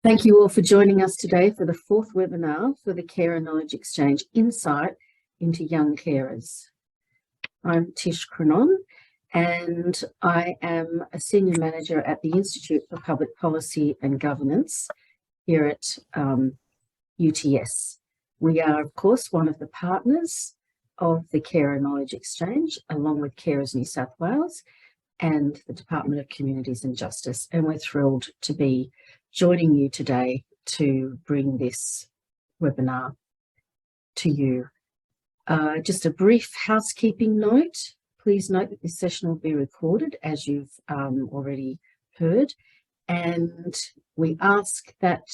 Thank you all for joining us today for the fourth webinar for the Carer Knowledge Exchange Insight into Young Carers. I'm Tish Cronon and I am a Senior Manager at the Institute for Public Policy and Governance here at UTS. We are, of course, one of the partners of the Carer Knowledge Exchange, along with Carers New South Wales and the Department of Communities and Justice, and we're thrilled to be joining you today to bring this webinar to you. Just a brief housekeeping note. Please note that this session will be recorded, as you've already heard, and we ask that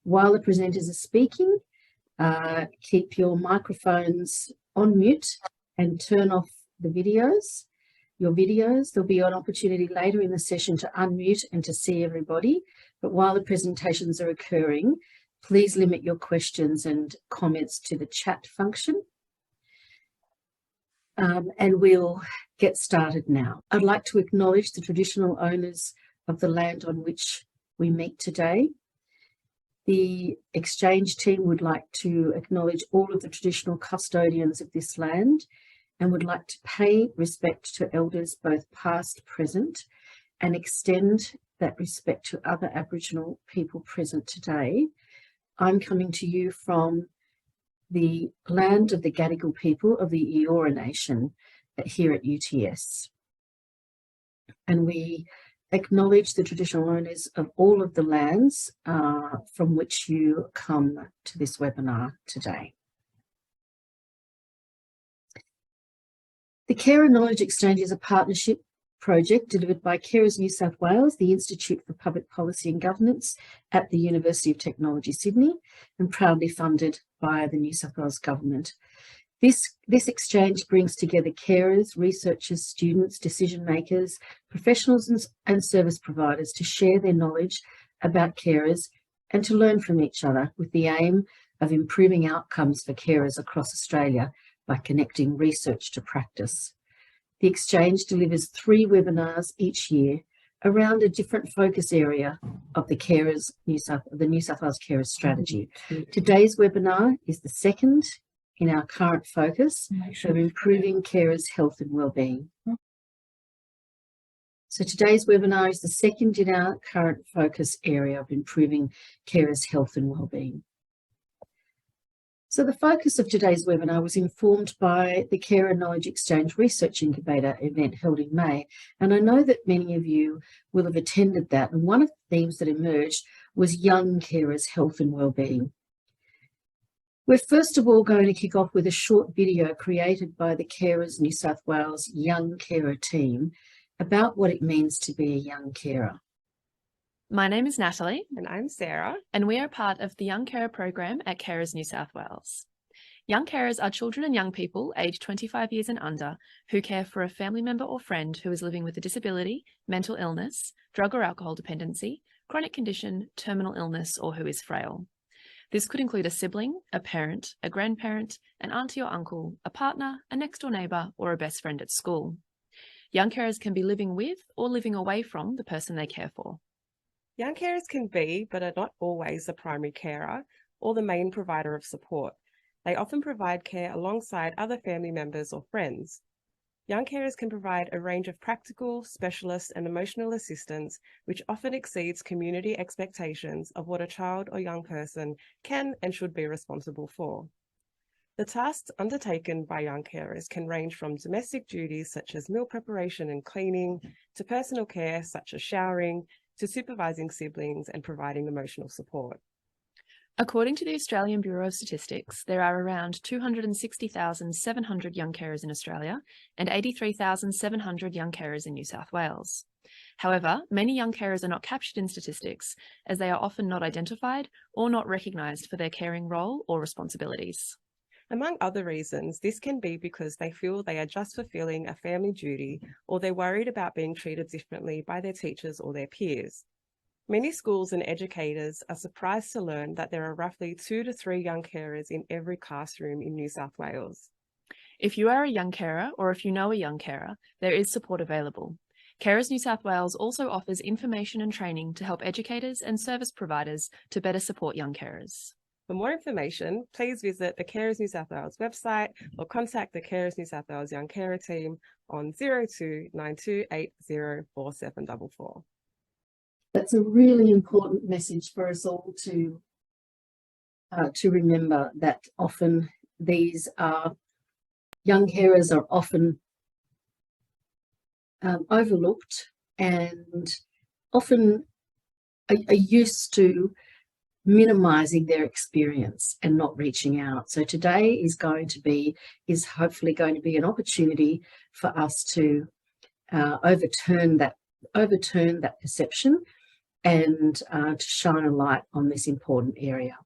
while the presenters are speaking, keep your microphones on mute and turn off the videos. Your videos. There'll be an opportunity later in the session to unmute and to see everybody. But while the presentations are occurring, please limit your questions and comments to the chat function. And we'll get started now. I'd like to acknowledge the traditional owners of the land on which we meet today. The exchange team would like to acknowledge all of the traditional custodians of this land and would like to pay respect to elders both past, present, and extend that respect to other Aboriginal people present today. I'm coming to you from the land of the Gadigal people of the Eora Nation here at UTS. And we acknowledge the traditional owners of all of the lands from which you come to this webinar today. The Carer Knowledge Exchange is a partnership project delivered by Carers New South Wales, the Institute for Public Policy and Governance at the University of Technology, Sydney, and proudly funded by the New South Wales Government. This exchange brings together carers, researchers, students, decision makers, professionals and service providers to share their knowledge about carers and to learn from each other with the aim of improving outcomes for carers across Australia by connecting research to practice. The exchange delivers 3 webinars each year around a different focus area of the New South Wales Carers strategy. Today's webinar is the second in our current focus of improving carers' health and wellbeing. So today's webinar is the second in our current focus area of improving carers' health and wellbeing. So the focus of today's webinar was informed by the Carer Knowledge Exchange Research Incubator event held in May, and I know that many of you will have attended that, and one of the themes that emerged was young carers' health and wellbeing. We're first of all going to kick off with a short video created by the Carers New South Wales Young Carer team about what it means to be a young carer. My name is Natalie. And I'm Sarah. And we are part of the Young Carer program at Carers New South Wales. Young carers are children and young people aged 25 years and under who care for a family member or friend who is living with a disability, mental illness, drug or alcohol dependency, chronic condition, terminal illness, or who is frail. This could include a sibling, a parent, a grandparent, an auntie or uncle, a partner, a next-door neighbour, or a best friend at school. Young carers can be living with or living away from the person they care for. Young carers can be, but are not always, the primary carer or the main provider of support. They often provide care alongside other family members or friends. Young carers can provide a range of practical, specialist and emotional assistance, which often exceeds community expectations of what a child or young person can and should be responsible for. The tasks undertaken by young carers can range from domestic duties such as meal preparation and cleaning, to personal care such as showering, to supervising siblings and providing emotional support. According to the Australian Bureau of Statistics, there are around 260,700 young carers in Australia and 83,700 young carers in New South Wales. However, many young carers are not captured in statistics as they are often not identified or not recognised for their caring role or responsibilities. Among other reasons, this can be because they feel they are just fulfilling a family duty or they're worried about being treated differently by their teachers or their peers. Many schools and educators are surprised to learn that there are roughly 2 to 3 young carers in every classroom in New South Wales. If you are a young carer or if you know a young carer, there is support available. Carers New South Wales also offers information and training to help educators and service providers to better support young carers. For more information, please visit the Carers New South Wales website or contact the Carers New South Wales Young Carer team on 02 9280 4744. That's a really important message for us all to remember, that often these are young carers are often overlooked and often are used to minimizing their experience and not reaching out. So today is hopefully going to be an opportunity for us to overturn that perception and to shine a light on this important area.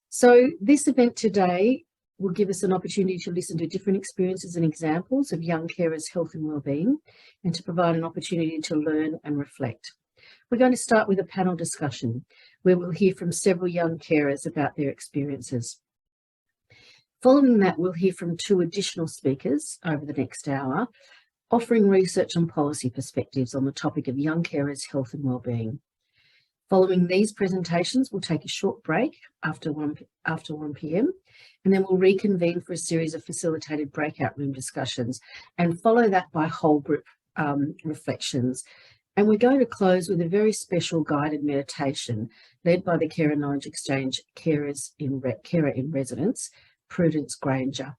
So this event today will give us an opportunity to listen to different experiences and examples of young carers' health and wellbeing, and to provide an opportunity to learn and reflect. We're going to start with a panel discussion where we'll hear from several young carers about their experiences. Following that, we'll hear from 2 additional speakers over the next hour, offering research and policy perspectives on the topic of young carers' health and wellbeing. Following these presentations, we'll take a short break after 1 p.m, and then we'll reconvene for a series of facilitated breakout room discussions and follow that by whole group reflections. And we're going to close with a very special guided meditation led by the Carer Knowledge Exchange Carer in Residence, Prudence Granger,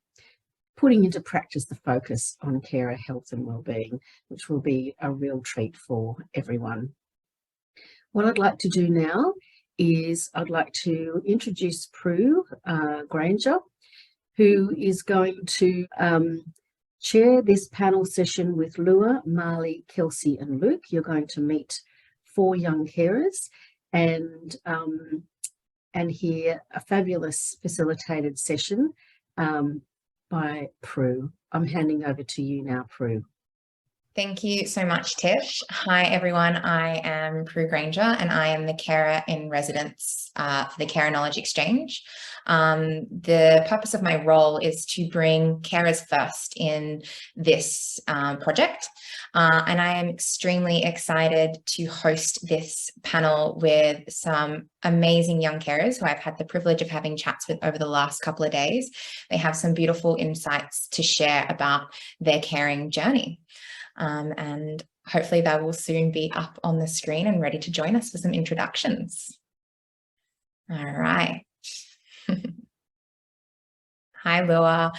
putting into practice the focus on carer health and wellbeing, which will be a real treat for everyone. What I'd like to do now is I'd like to introduce Prue Granger, who is going to chair this panel session with Lua, Marley, Kelsey and Luke. You're going to meet 4 young carers and hear a fabulous facilitated session by Prue. I'm handing over to you now, Prue. Thank you so much, Tish. Hi, everyone. I am Prue Granger, and I am the Carer in Residence for the Carer Knowledge Exchange. The purpose of my role is to bring carers first in this project, and I am extremely excited to host this panel with some amazing young carers who I've had the privilege of having chats with over the last couple of days. They have some beautiful insights to share about their caring journey. And hopefully they will soon be up on the screen and ready to join us for some introductions. All right. Hi, Lua.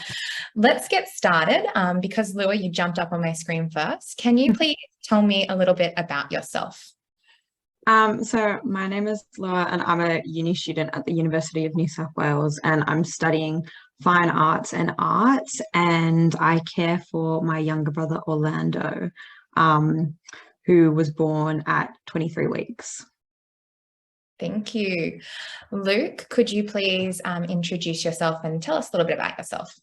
Let's get started. Because Lua, you jumped up on my screen first. Can you please tell me a little bit about yourself? So my name is Lua, and I'm a uni student at the University of New South Wales, and I'm studying fine arts and arts, and I care for my younger brother Orlando, who was born at 23 weeks. Thank you. Luke, could you please introduce yourself and tell us a little bit about yourself?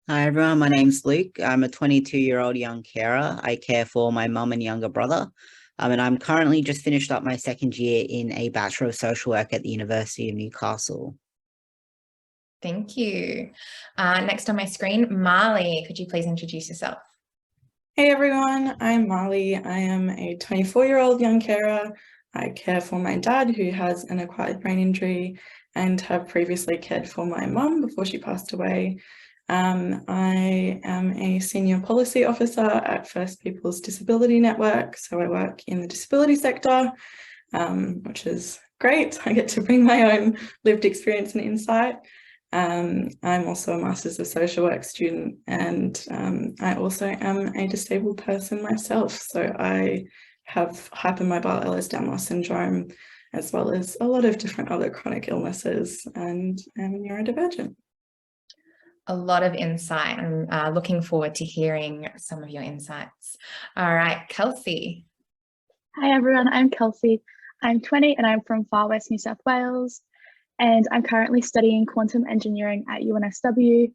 Hi everyone, my name's Luke. I'm a 22-year-old young carer. I care for my mum and younger brother. And I'm currently just finished up my 2nd year in a Bachelor of Social Work at the University of Newcastle. Thank you. Next on my screen, Marley, could you please introduce yourself? Hey everyone, I'm Marley. I am a 24-year-old young carer. I care for my dad, who has an acquired brain injury, and have previously cared for my mum before she passed away. I am a senior policy officer at First People's Disability Network, so I work in the disability sector, which is great. I get to bring my own lived experience and insight. I'm also a Masters of Social Work student, and I also am a disabled person myself, so I have hypermobile Ehlers-Danlos syndrome, as well as a lot of different other chronic illnesses, and am neurodivergent. A lot of insight. I'm looking forward to hearing some of your insights. All right, Kelsey. Hi everyone, I'm Kelsey. I'm 20 and I'm from Far West New South Wales, and I'm currently studying quantum engineering at UNSW.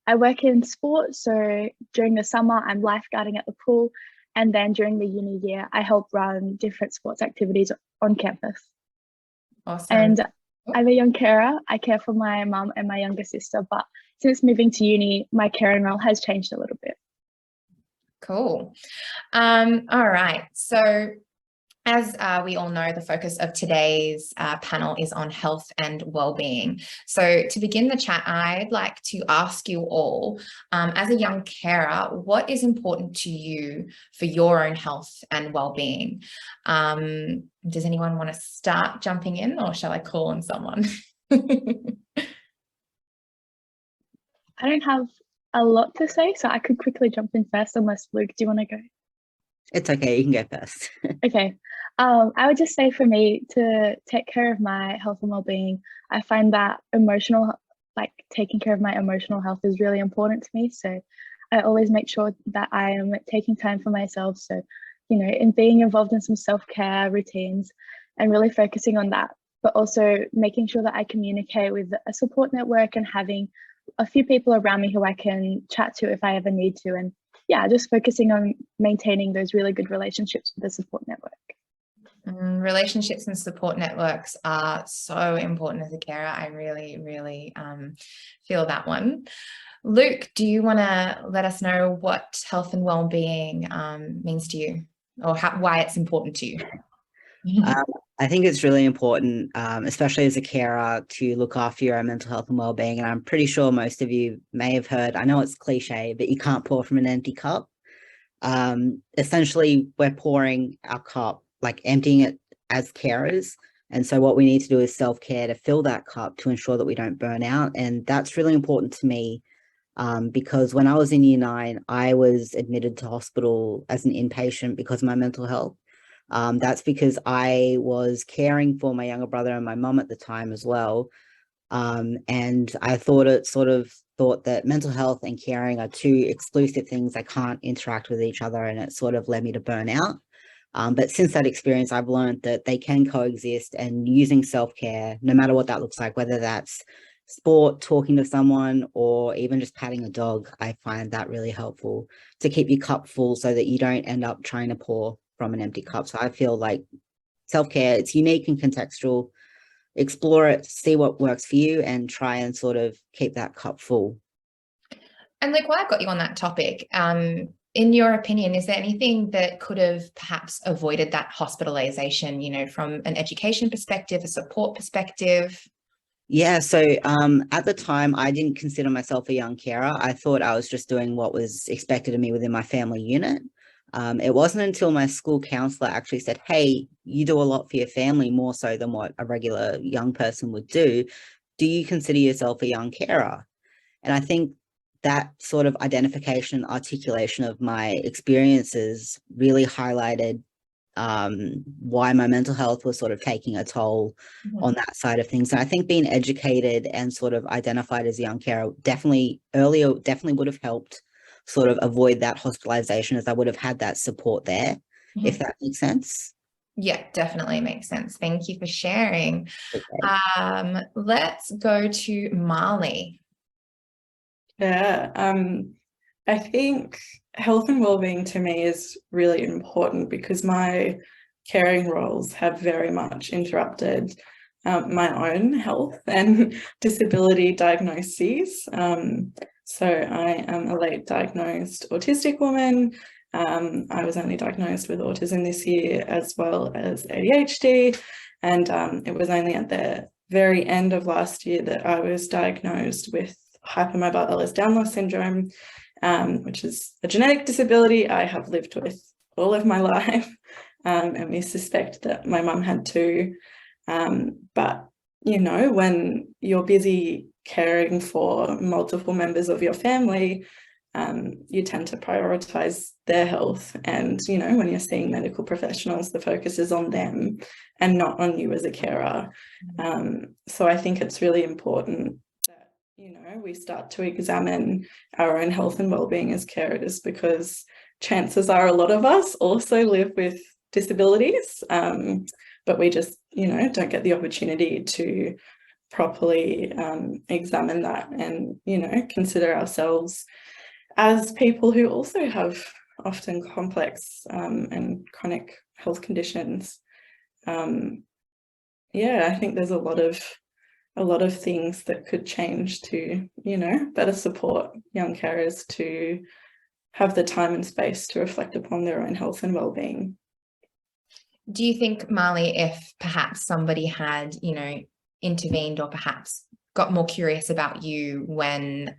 I work in sport, so during the summer I'm lifeguarding at the pool, and then during the uni year I help run different sports activities on campus. Awesome. And I'm a young carer. I care for my mum and my younger sister, but since moving to uni, my caring role has changed a little bit. Cool. All right. So as we all know, the focus of today's panel is on health and well-being. So to begin the chat, I'd like to ask you all, as a young carer, what is important to you for your own health and well-being? Does anyone want to start jumping in, or shall I call on someone? I don't have a lot to say, so I could quickly jump in first, unless Luke, do you want to go? It's okay, you can go first. Okay. I would just say, for me, to take care of my health and well-being, I find that taking care of my emotional health is really important to me. So I always make sure that I am taking time for myself. So, in being involved in some self-care routines and really focusing on that, but also making sure that I communicate with a support network and having a few people around me who I can chat to if I ever need to. And yeah, just focusing on maintaining those really good relationships with the support network. Relationships and support networks are so important as a carer. I really, really feel that one. Luke, do you want to let us know what health and well-being means to you, or why it's important to you? I think it's really important, especially as a carer, to look after your own mental health and well-being. And I'm pretty sure most of you may have heard, I know it's cliche, but you can't pour from an empty cup. Essentially, we're pouring our cup, like emptying it as carers. And so what we need to do is self-care to fill that cup to ensure that we don't burn out. And that's really important to me, because when I was in year 9, I was admitted to hospital as an inpatient because of my mental health. That's because I was caring for my younger brother and my mum at the time as well. And I thought that mental health and caring are two exclusive things that can't interact with each other, and it sort of led me to burn out. But since that experience, I've learned that they can coexist, and using self-care, no matter what that looks like, whether that's sport, talking to someone, or even just patting a dog, I find that really helpful to keep your cup full so that you don't end up trying to pour from an empty cup. So I feel like self-care, it's unique and contextual. Explore it, see what works for you, and try and sort of keep that cup full. And like, while I've got you on that topic, in your opinion, is there anything that could have perhaps avoided that hospitalization, from an education perspective, a support perspective? Yeah, so at the time, I didn't consider myself a young carer. I thought I was just doing what was expected of me within my family unit. It wasn't until my school counselor actually said, hey, you do a lot for your family, more so than what a regular young person would do. Do you consider yourself a young carer? And I think that sort of identification, articulation of my experiences really highlighted why my mental health was sort of taking a toll on that side of things. And I think being educated and sort of identified as a young carer definitely would have helped sort of avoid that hospitalization, as I would have had that support there, if that makes sense. Yeah, definitely makes sense. Thank you for sharing. Okay. Let's go to Marley. Yeah, I think health and well-being to me is really important because my caring roles have very much interrupted my own health and disability diagnoses. So I am a late diagnosed autistic woman. I was only diagnosed with autism this year, as well as ADHD. And it was only at the very end of last year that I was diagnosed with hypermobile Ehlers-Danlos syndrome, which is a genetic disability I have lived with all of my life. And we suspect that my mum had too. But, when you're busy caring for multiple members of your family, you tend to prioritize their health. And, when you're seeing medical professionals, the focus is on them and not on you as a carer. So I think it's really important that, we start to examine our own health and well-being as carers, because chances are a lot of us also live with disabilities, but we just, don't get the opportunity to properly examine that and, consider ourselves as people who also have often complex and chronic health conditions. Yeah, I think there's a lot of things that could change to, better support young carers to have the time and space to reflect upon their own health and well-being. Do you think, Marley, if perhaps somebody had, you know, intervened or perhaps got more curious about you when,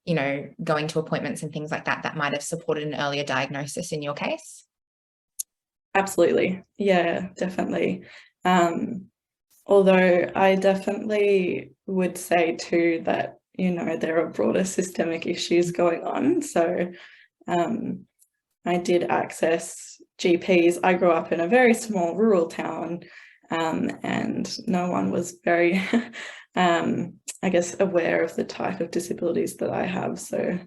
you know, going to appointments and things like that, that might have supported an earlier diagnosis in your case? Absolutely. Yeah, definitely. Although I definitely would say too that, you know, there are broader systemic issues going on. So I did access GPs. I grew up in a very small rural town, and no one was very, I guess, aware of the type of disabilities that I have. So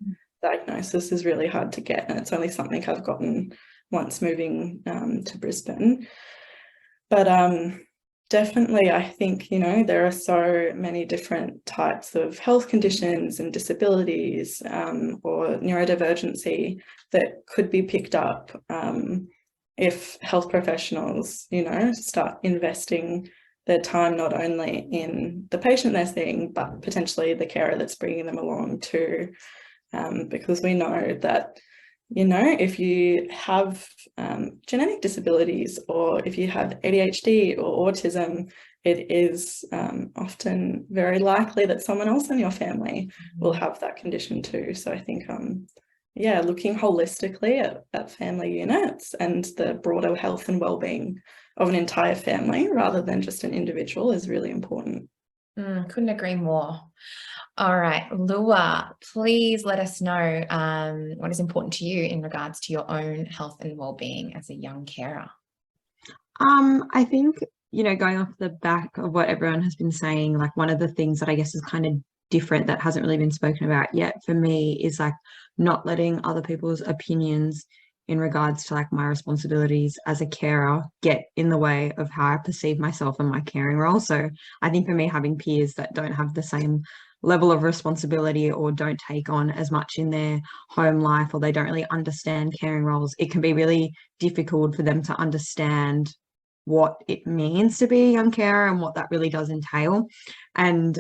diagnosis is really hard to get, and it's only something I've gotten once moving to Brisbane. But definitely, I think, you know, there are so many different types of health conditions and disabilities or neurodivergency that could be picked up if health professionals, you know, start investing their time not only in the patient they're seeing, but potentially the carer that's bringing them along too. Because we know that, you know, if you have genetic disabilities or if you have ADHD or autism, it is often very likely that someone else in your family will have that condition too. So I think, yeah, looking holistically at family units and the broader health and well-being of an entire family rather than just an individual is really important. Couldn't agree more. All right, Lua, please let us know what is important to you in regards to your own health and well-being as a young carer. I think, you know, going off the back of what everyone has been saying, like one of the things that I guess is kind of different that hasn't really been spoken about yet for me is like not letting other people's opinions in regards to like my responsibilities as a carer get in the way of how I perceive myself and my caring role. So I think for me, having peers that don't have the same level of responsibility or don't take on as much in their home life, or they don't really understand caring roles, it can be really difficult for them to understand what it means to be a young carer and what that really does entail. And,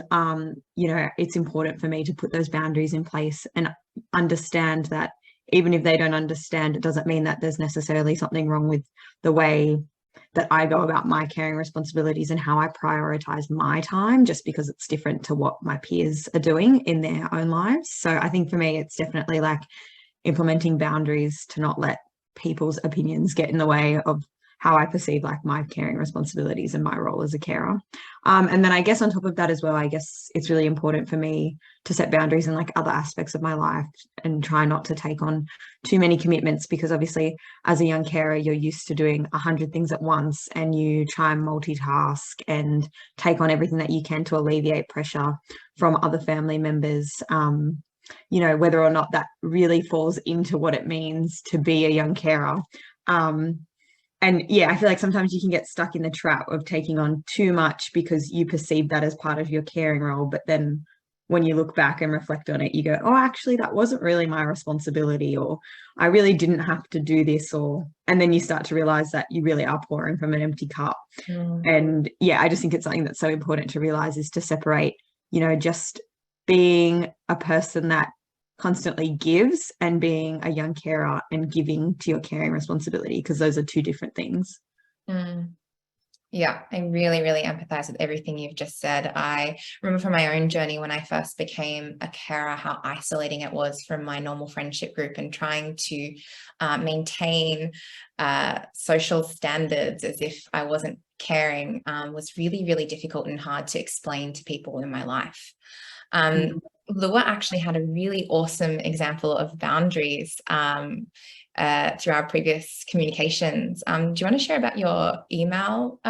you know, it's important for me to put those boundaries in place and understand that even if they don't understand, it doesn't mean that there's necessarily something wrong with the way that I go about my caring responsibilities and how I prioritize my time, just because it's different to what my peers are doing in their own lives. So I think for me, it's definitely like implementing boundaries to not let people's opinions get in the way of how I perceive like my caring responsibilities and my role as a carer. And then I guess on top of that as well, I guess it's really important for me to set boundaries in like other aspects of my life and try not to take on too many commitments, because obviously as a young carer, you're used to doing 100 things at once and you try and multitask and take on everything that you can to alleviate pressure from other family members. You know, whether or not that really falls into what it means to be a young carer. And yeah, I feel like sometimes you can get stuck in the trap of taking on too much because you perceive that as part of your caring role. But then when you look back and reflect on it, you go, oh, actually, that wasn't really my responsibility, or I really didn't have to do this, and then you start to realize that you really are pouring from an empty cup. And yeah, I just think it's something that's so important to realize, is to separate, you know, just being a person that constantly gives and being a young carer and giving to your caring responsibility, because those are two different things. Yeah, I really, really empathize with everything you've just said. I remember from my own journey when I first became a carer, how isolating it was from my normal friendship group, and trying to maintain social standards as if I wasn't caring was really, really difficult and hard to explain to people in my life. Lua actually had a really awesome example of boundaries through our previous communications. Do you want to share about your email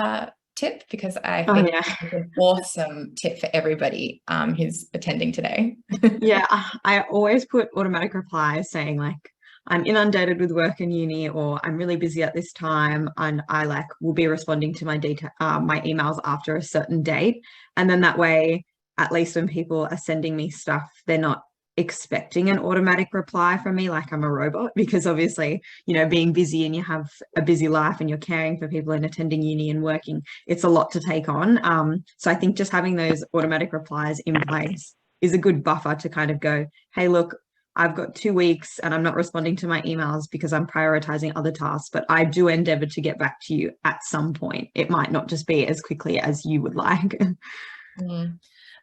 tip? Because I think it's an awesome tip for everybody who's attending today. Yeah, I always put automatic replies saying like, I'm inundated with work and uni, or I'm really busy at this time, and I like will be responding to my emails after a certain date. And then that way, at least when people are sending me stuff, they're not expecting an automatic reply from me like I'm a robot, because obviously, you know, being busy and you have a busy life and you're caring for people and attending uni and working, it's a lot to take on. So I think just having those automatic replies in place is a good buffer to kind of go, hey, look, I've got 2 weeks and I'm not responding to my emails because I'm prioritizing other tasks, but I do endeavor to get back to you at some point. It might not just be as quickly as you would like.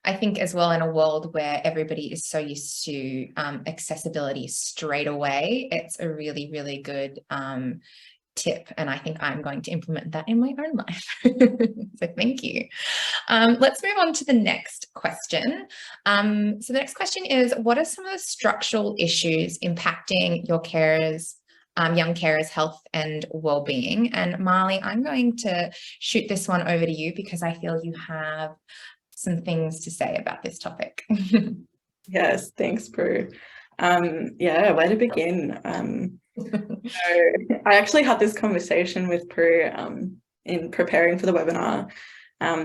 I think as well, in a world where everybody is so used to accessibility straight away, it's a really, really good tip. And I think I'm going to implement that in my own life. So thank you. Let's move on to the next question. So the next question is, what are some of the structural issues impacting your carers, young carers' health and well-being? And Marley, I'm going to shoot this one over to you because I feel you have some things to say about this topic. Yes, thanks, Prue. Yeah, where to begin? So I actually had this conversation with Prue in preparing for the webinar,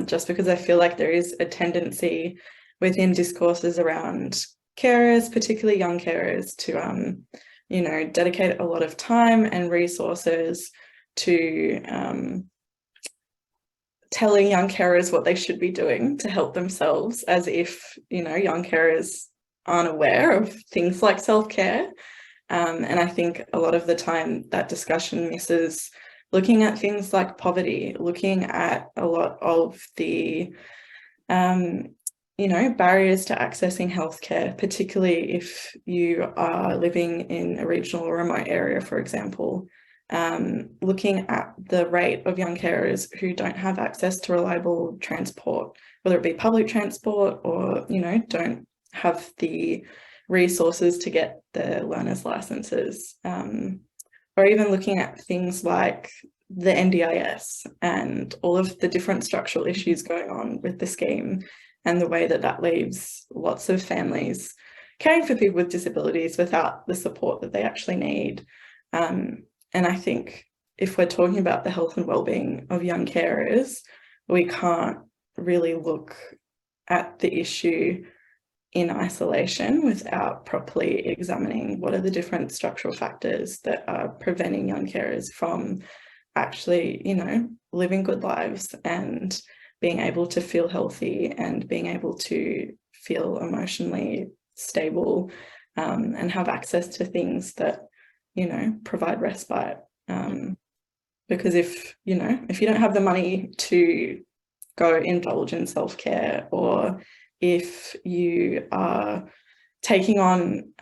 just because I feel like there is a tendency within discourses around carers, particularly young carers, to you know, dedicate a lot of time and resources to telling young carers what they should be doing to help themselves, as if, you know, young carers aren't aware of things like self-care. And I think a lot of the time that discussion misses looking at things like poverty, looking at a lot of the, you know, barriers to accessing healthcare, particularly if you are living in a regional or remote area, for example. Looking at the rate of young carers who don't have access to reliable transport, whether it be public transport or, you know, don't have the resources to get their learners licenses, or even looking at things like the NDIS and all of the different structural issues going on with the scheme and the way that that leaves lots of families caring for people with disabilities without the support that they actually need. And I think if we're talking about the health and well-being of young carers, we can't really look at the issue in isolation without properly examining what are the different structural factors that are preventing young carers from actually, you know, living good lives and being able to feel healthy and being able to feel emotionally stable, and have access to things that, you know, provide respite. Because if you don't have the money to go indulge in self-care, or if you are taking on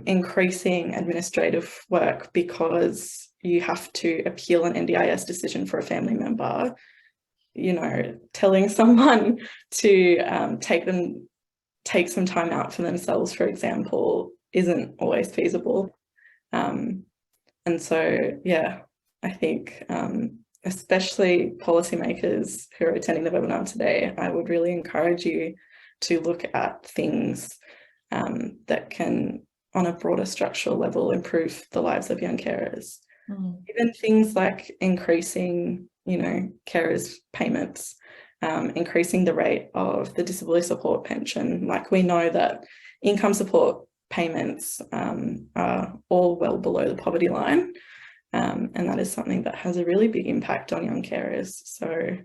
increasing administrative work because you have to appeal an NDIS decision for a family member, you know, telling someone to take some time out for themselves, for example, isn't always feasible. And so, yeah, I think especially policymakers who are attending the webinar today, I would really encourage you to look at things that can, on a broader structural level, improve the lives of young carers. Even things like increasing, you know, carers' payments, increasing the rate of the disability support pension. Like, we know that income support payments are all well below the poverty line, and that is something that has a really big impact on young carers. So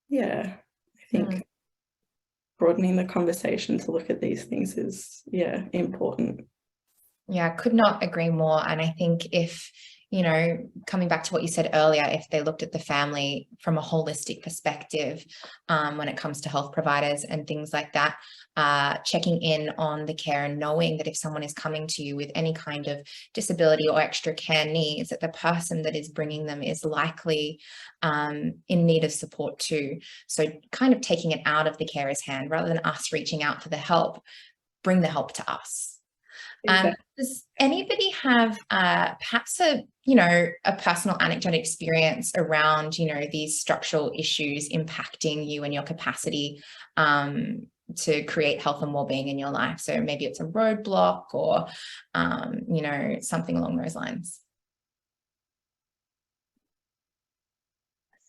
yeah, I think broadening the conversation to look at these things is, yeah, important. Yeah, I could not agree more. And I think if, you know, coming back to what you said earlier, if they looked at the family from a holistic perspective, when it comes to health providers and things like that, checking in on the care and knowing that if someone is coming to you with any kind of disability or extra care needs, that the person that is bringing them is likely in need of support too. So kind of taking it out of the carer's hand, rather than us reaching out for the help, bring the help to us. Does anybody have perhaps a personal anecdote experience around, you know, these structural issues impacting you and your capacity to create health and well-being in your life? So maybe it's a roadblock or, you know, something along those lines.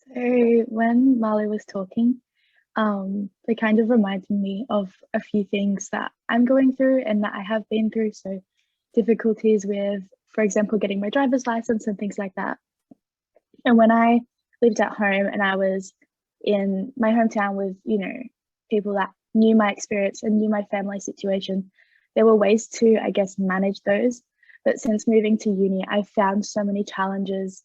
So when Marley was talking, they kind of reminded me of a few things that I'm going through and that I have been through. So difficulties with, for example, getting my driver's license and things like that. And when I lived at home and I was in my hometown with, you know, people that knew my experience and knew my family situation, there were ways to, I guess, manage those. But since moving to uni, I found so many challenges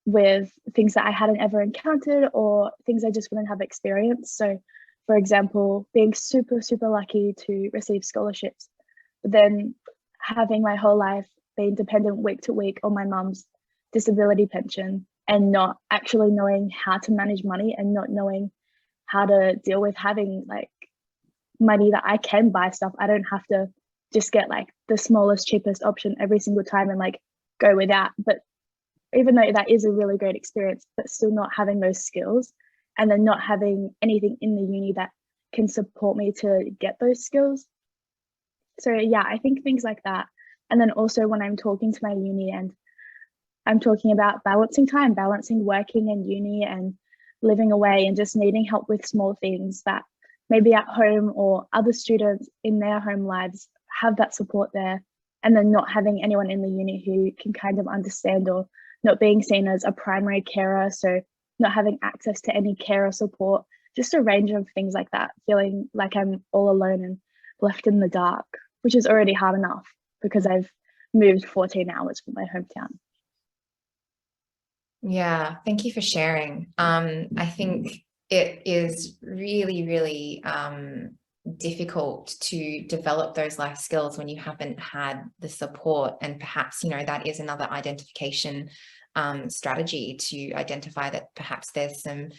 with things that I hadn't ever encountered or things I just wouldn't have experienced. So, for example, being super, super lucky to receive scholarships, but then having my whole life being dependent week to week on my mum's disability pension and not actually knowing how to manage money and not knowing how to deal with having like money that I can buy stuff. I don't have to just get like the smallest, cheapest option every single time and like go with that. But even though that is a really great experience, but still not having those skills and then not having anything in the uni that can support me to get those skills. So yeah, I think things like that. And then also when I'm talking to my uni and I'm talking about balancing time, balancing working and uni and living away and just needing help with small things that maybe at home or other students in their home lives have that support there, and then not having anyone in the uni who can kind of understand, or not being seen as a primary carer, so not having access to any carer support, just a range of things like that, feeling like I'm all alone and left in the dark, which is already hard enough because I've moved 14 hours from my hometown. Yeah, thank you for sharing. I think it is really, really difficult to develop those life skills when you haven't had the support, and perhaps, you know, that is another identification strategy to identify that perhaps there's some,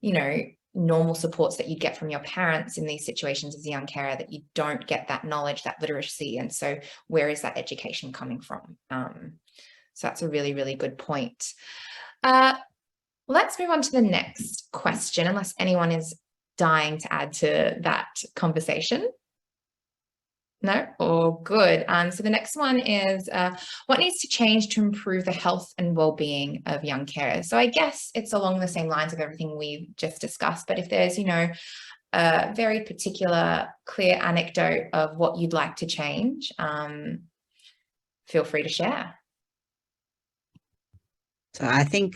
you know, normal supports that you get from your parents in these situations as a young carer that you don't get that knowledge, that literacy. And so where is that education coming from? So that's a really, really good point. Let's move on to the next question, unless anyone is dying to add to that conversation. No? All good. So the next one is, what needs to change to improve the health and well-being of young carers? So I guess it's along the same lines of everything we've just discussed, but if there's, you know, a very particular, clear anecdote of what you'd like to change, feel free to share. So I think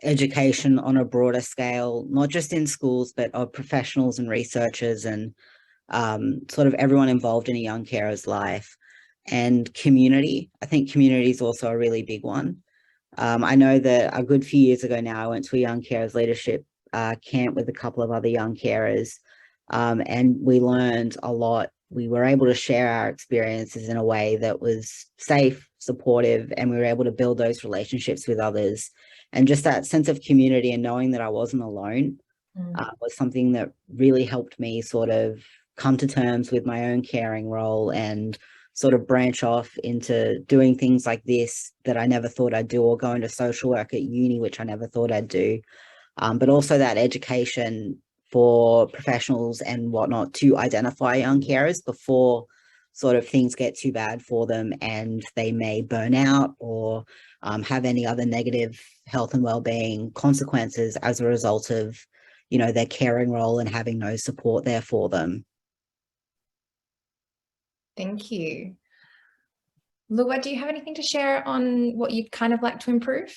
education on a broader scale, not just in schools, but of professionals and researchers and sort of everyone involved in a young carer's life, and community. I think community is also a really big one. I know that a good few years ago now, I went to a young carers leadership camp with a couple of other young carers, and we learned a lot. We were able to share our experiences in a way that was safe, supportive, and we were able to build those relationships with others. And just that sense of community and knowing that I wasn't alone was something that really helped me sort of come to terms with my own caring role and sort of branch off into doing things like this that I never thought I'd do, or going to social work at uni, which I never thought I'd do. But also that education for professionals and whatnot to identify young carers before sort of things get too bad for them and they may burn out or have any other negative health and well-being consequences as a result of, you know, their caring role and having no support there for them. Thank you. Lua, do you have anything to share on what you'd kind of like to improve?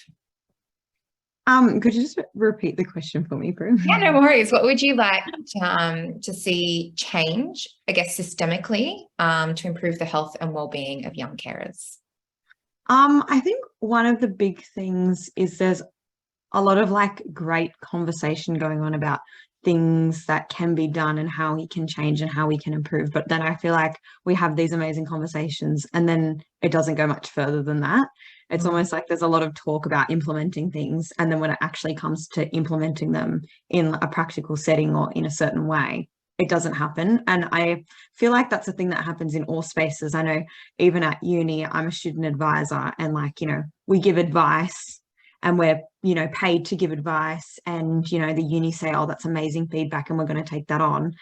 Could you just repeat the question for me, Prue? Yeah, no worries. What would you like to see change, I guess, systemically, to improve the health and well-being of young carers? I think one of the big things is there's a lot of like great conversation going on about things that can be done and how we can change and how we can improve. But then I feel like we have these amazing conversations and then it doesn't go much further than that. It's almost like there's a lot of talk about implementing things, and then when it actually comes to implementing them in a practical setting or in a certain way, it doesn't happen. And I feel like that's a thing that happens in all spaces. I know even at uni, I'm a student advisor, and like, you know, we give advice and we're, you know, paid to give advice, and, you know, the uni say, oh, that's amazing feedback and we're going to take that on.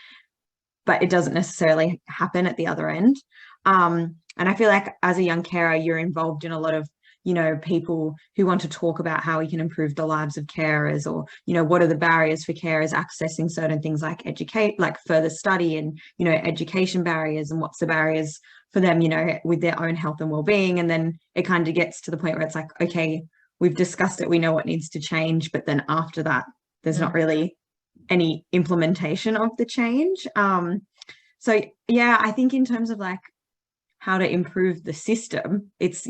But it doesn't necessarily happen at the other end. And I feel like as a young carer, you're involved in a lot of, you know, people who want to talk about how we can improve the lives of carers, or, you know, what are the barriers for carers accessing certain things like like further study and, you know, education barriers, and what's the barriers for them, you know, with their own health and well-being. And then it kind of gets to the point where it's like, okay, we've discussed it, we know what needs to change, but then after that, there's not really any implementation of the change. So yeah, I think in terms of like how to improve the system, it's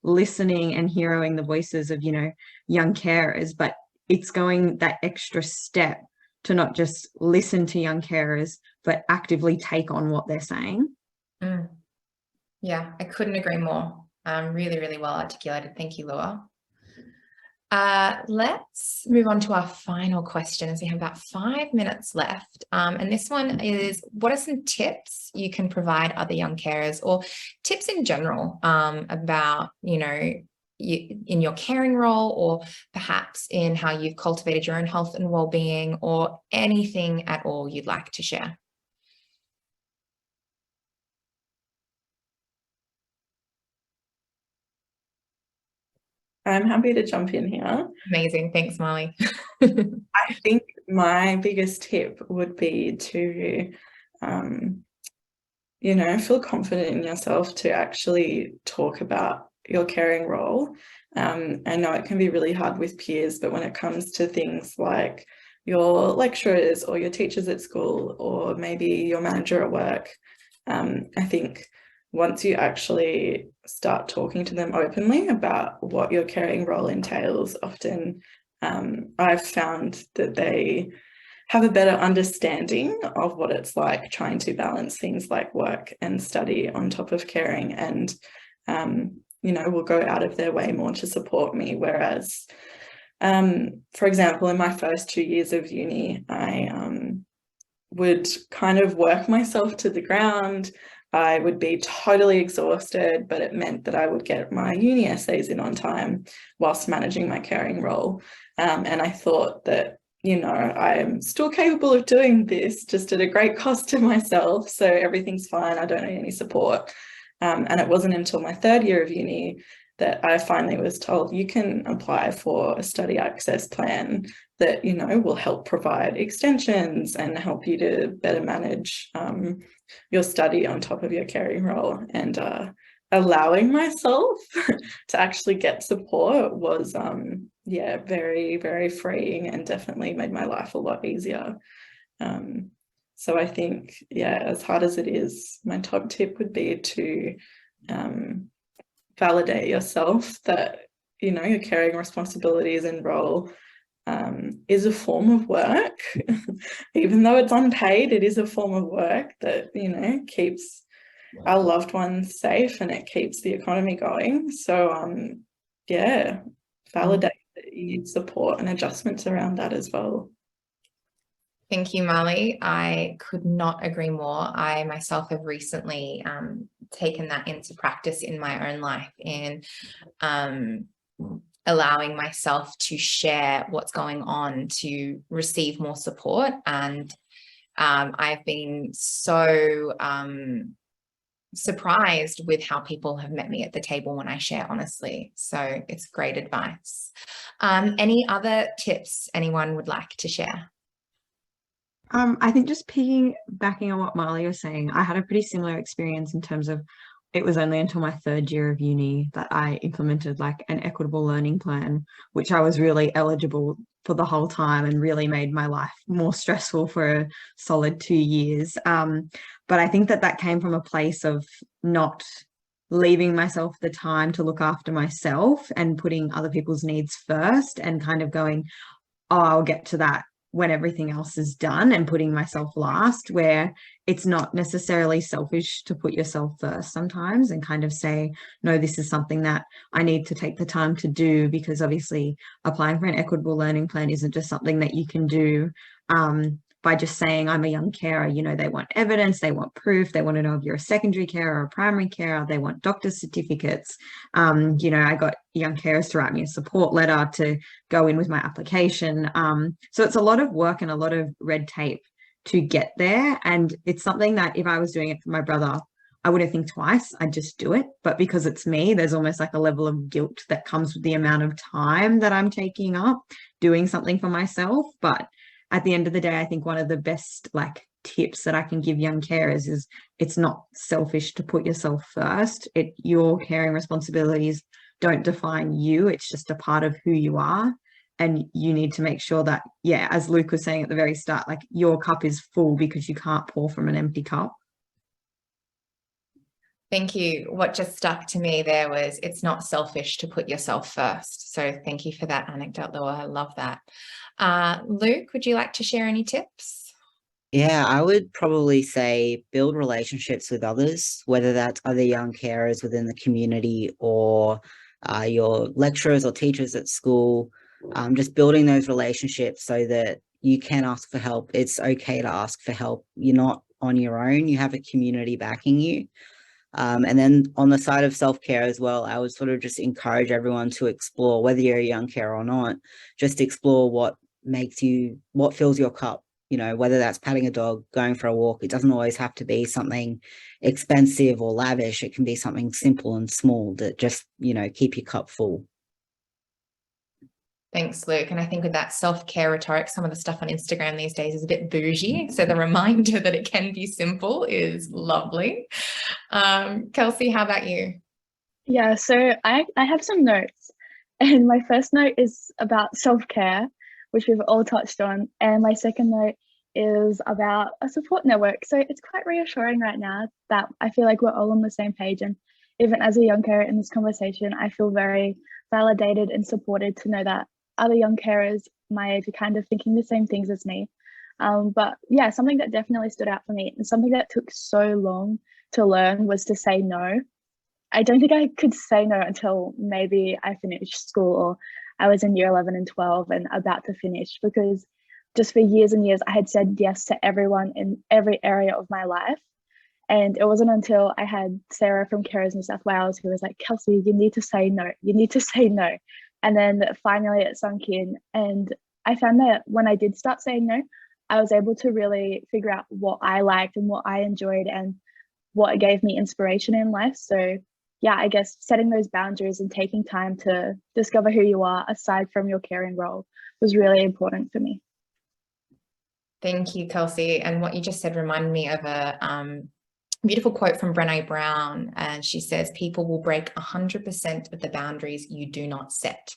listening and hearing the voices of, you know, young carers, but it's going that extra step to not just listen to young carers, but actively take on what they're saying. Yeah, I couldn't agree more. Really, really well articulated. Thank you, Laura. Let's move on to our final question, as we have about 5 minutes left. And this one is, what are some tips you can provide other young carers, or tips in general, about, you know, in your caring role, or perhaps in how you've cultivated your own health and well-being, or anything at all you'd like to share? I'm happy to jump in here. Amazing. Thanks, Molly. I think my biggest tip would be to, you know, feel confident in yourself to actually talk about your caring role. I know it can be really hard with peers, but when it comes to things like your lecturers or your teachers at school, or maybe your manager at work, I think once you actually start talking to them openly about what your caring role entails, often I've found that they have a better understanding of what it's like trying to balance things like work and study on top of caring, and you know, will go out of their way more to support me. Whereas, for example, in my first 2 years of uni, I would kind of work myself to the ground. I would be totally exhausted, but it meant that I would get my uni essays in on time whilst managing my caring role. And I thought that, you know, I'm still capable of doing this, just at a great cost to myself. So everything's fine. I don't need any support. And it wasn't until my 3rd year of uni that I finally was told, you can apply for a study access plan that, you know, will help provide extensions and help you to better manage your study on top of your caring role. And allowing myself to actually get support was, yeah, very, very freeing, and definitely made my life a lot easier. So I think, yeah, as hard as it is, my top tip would be to validate yourself that, you know, your caring responsibilities and role is a form of work. Even though it's unpaid, it is a form of work that, you know, keeps our loved ones safe, and it keeps the economy going. So yeah, validate that you need support and adjustments around that as well. Thank you, Molly. I could not agree more. I myself have recently taken that into practice in my own life, in allowing myself to share what's going on, to receive more support. And I've been so surprised with how people have met me at the table when I share honestly. So it's great advice. Any other tips anyone would like to share? I think just piggybacking on what Marley was saying, I had a pretty similar experience in terms of, it was only until my 3rd year of uni that I implemented like an equitable learning plan, which I was really eligible for the whole time, and really made my life more stressful for a solid 2 years. But I think that came from a place of not leaving myself the time to look after myself and putting other people's needs first, and kind of going, oh, I'll get to that when everything else is done, and putting myself last, where it's not necessarily selfish to put yourself first sometimes, and kind of say, no, this is something that I need to take the time to do, because obviously applying for an equitable learning plan isn't just something that you can do by just saying, I'm a young carer. You know, they want evidence, they want proof, they want to know if you're a secondary carer or a primary carer, they want doctor's certificates. You know, I got young carers to write me a support letter to go in with my application. So it's a lot of work and a lot of red tape to get there. And it's something that if I was doing it for my brother, I wouldn't think twice, I'd just do it. But because it's me, there's almost like a level of guilt that comes with the amount of time that I'm taking up doing something for myself. But at the end of the day, I think one of the best like tips that I can give young carers is, it's not selfish to put yourself first. Your caring responsibilities don't define you. It's just a part of who you are. And you need to make sure that, yeah, as Luke was saying at the very start, like your cup is full because you can't pour from an empty cup. Thank you. What just stuck to me there was it's not selfish to put yourself first. So thank you for that anecdote, Laura. I love that. Luke, would you like to share any tips? Yeah, I would probably say build relationships with others, whether that's other young carers within the community or your lecturers or teachers at school. Just building those relationships so that you can ask for help. It's okay to ask for help. You're not on your own. You have a community backing you. And then on the side of self-care as well, I would sort of just encourage everyone to explore, whether you're a young carer or not, just explore what fills your cup. You know, whether that's patting a dog, going for a walk. It doesn't always have to be something expensive or lavish. It can be something simple and small that just, keep your cup full. Thanks, Luke. And I think with that self-care rhetoric, some of the stuff on Instagram these days is a bit bougie. So the reminder that it can be simple is lovely. Kelsey, how about you? Yeah, so I have some notes. And my first note is about self-care, which we've all touched on. And my second note is about a support network. So it's quite reassuring right now that I feel like we're all on the same page. And even as a young carer in this conversation, I feel very validated and supported to know that other young carers my age are kind of thinking the same things as me. But yeah, something that definitely stood out for me and something that took so long to learn was to say no. I don't think I could say no until maybe I finished school or I was in year 11 and 12 and about to finish, because just for years and years, I had said yes to everyone in every area of my life. And it wasn't until I had Sarah from Carers NSW Wales who was like, Kelsey, you need to say no. You need to say no. And then finally it sunk in. And I found that when I did start saying no, I was able to really figure out what I liked and what I enjoyed and what gave me inspiration in life. So yeah, I guess setting those boundaries and taking time to discover who you are aside from your caring role was really important for me. Thank you, Kelsey. And what you just said reminded me of a beautiful quote from Brené Brown. And she says, people will break 100% of the boundaries you do not set.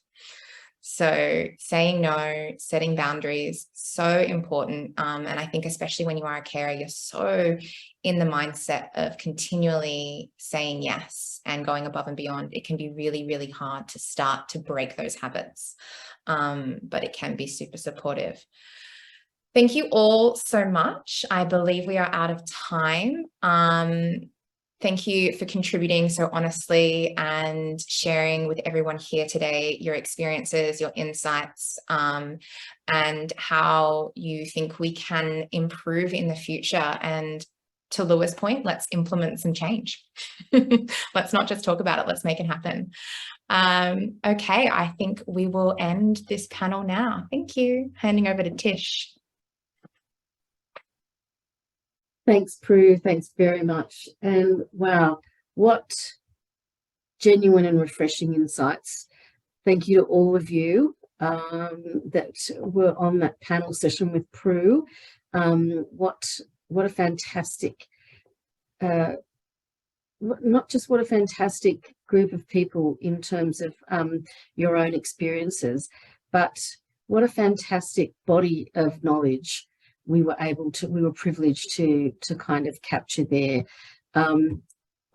So saying no, setting boundaries, so important. And I think especially when you are a carer, you're so in the mindset of continually saying yes and going above and beyond. It can be really, really hard to start to break those habits, but it can be super supportive. Thank you all so much. I believe we are out of time. Thank you for contributing so honestly and sharing with everyone here today your experiences, your insights, and how you think we can improve in the future. And to Lua's point, let's implement some change. Let's not just talk about it, let's make it happen. Okay, I think we will end this panel now. Thank you. Handing over to Tish. Thanks, Prue. Thanks very much. And wow, what genuine and refreshing insights. Thank you to all of you that were on that panel session with Prue. What a fantastic, not just what a fantastic group of people in terms of your own experiences, but what a fantastic body of knowledge we were privileged to kind of capture there.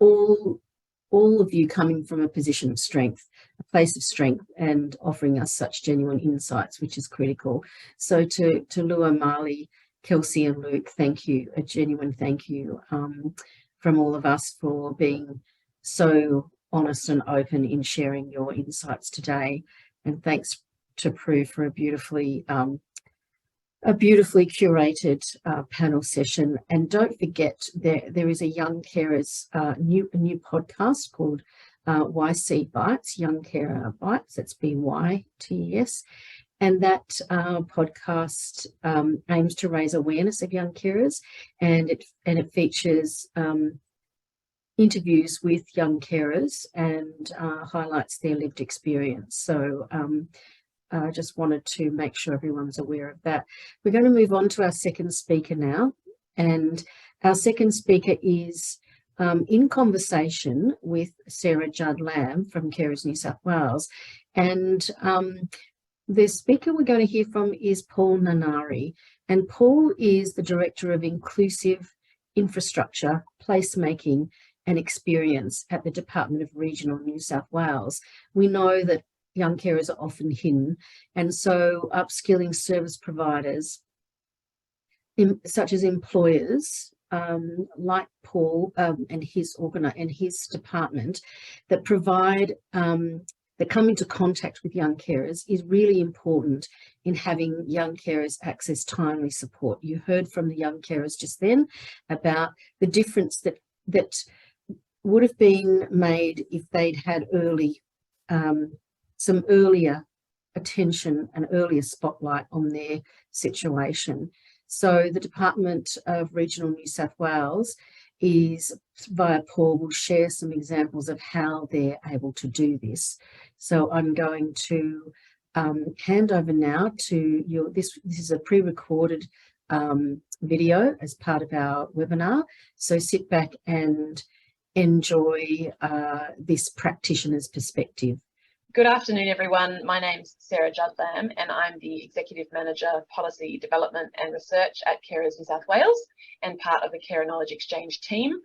All of you coming from a position of strength, a place of strength, and offering us such genuine insights, which is critical. So to Lua, Marley, Kelsey and Luke, thank you, a genuine thank you from all of us for being so honest and open in sharing your insights today. And thanks to Prue for a beautifully curated panel session. And don't forget, there is a Young Carers new podcast called YC Bites, Young Carer Bites. That's BYTES. And that podcast aims to raise awareness of young carers, and it features interviews with young carers and highlights their lived experience. So I just wanted to make sure everyone's aware of that. We're going to move on to our second speaker now. And our second speaker is in conversation with Sarah Judd Lamb from Carers New South Wales. And The speaker we're going to hear from is Paul Nanari, and Paul is the Director of Inclusive Infrastructure, Placemaking and Experience at the Department of Regional New South Wales. We know that young carers are often hidden, and so upskilling service providers, such as employers, like Paul and his department, that provide that come into contact with young carers, is really important in having young carers access timely support. You heard from the young carers just then about the difference that would have been made if they'd had some earlier attention and earlier spotlight on their situation. So the Department of Regional New South Wales is, via Paul, will share some examples of how they're able to do this. So I'm going to hand over now to you. This is a pre-recorded video as part of our webinar. So sit back and enjoy this practitioner's perspective. Good afternoon, everyone. My name's Sarah Judson, and I'm the Executive Manager, Policy Development and Research at Carers New South Wales and part of the Carer Knowledge Exchange team.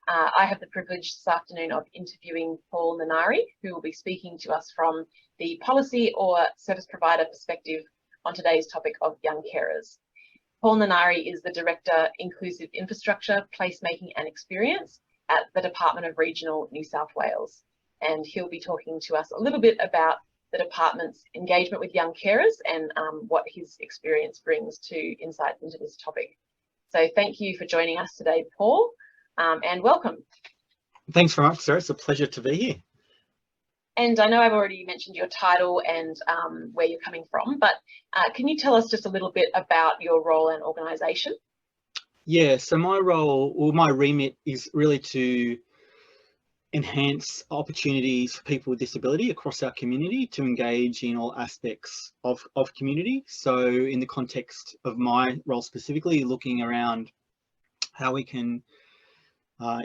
I have the privilege this afternoon of interviewing Paul Nanari, who will be speaking to us from the policy or service provider perspective on today's topic of young carers. Paul Nanari is the Director, Inclusive Infrastructure, Placemaking and Experience at the Department of Regional New South Wales. And he'll be talking to us a little bit about the department's engagement with young carers and what his experience brings to insights into this topic. So thank you for joining us today, Paul, and welcome. Thanks very much, Sarah. It's a pleasure to be here. And I know I've already mentioned your title and where you're coming from, but can you tell us just a little bit about your role and organisation? Yeah, so my role, or my remit, is really to enhance opportunities for people with disability across our community to engage in all aspects of community. So in the context of my role specifically, looking around how we can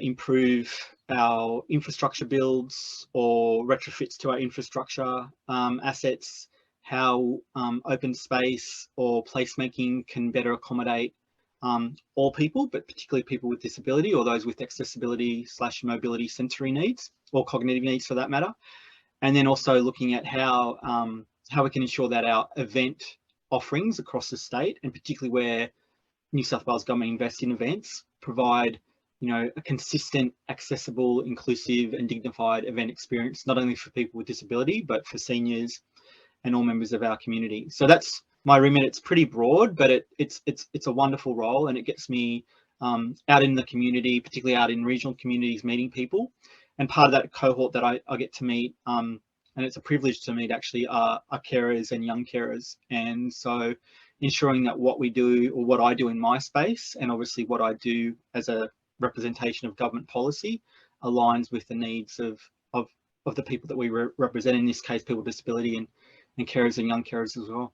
improve our infrastructure builds or retrofits to our infrastructure assets, how open space or placemaking can better accommodate all people, but particularly people with disability or those with accessibility / mobility sensory needs or cognitive needs for that matter. And then also looking at how we can ensure that our event offerings across the state, and particularly where New South Wales Government invests in events, provide a consistent, accessible, inclusive and dignified event experience, not only for people with disability, but for seniors and all members of our community. So that's my remit. It's pretty broad, but it's a wonderful role, and it gets me out in the community, particularly out in regional communities, meeting people. And part of that cohort that I get to meet, and it's a privilege to meet actually, are carers and young carers. And so ensuring that what we do, or what I do in my space, and obviously what I do as a representation of government policy, aligns with the needs of the people that we represent, in this case people with disability, and carers and young carers as well.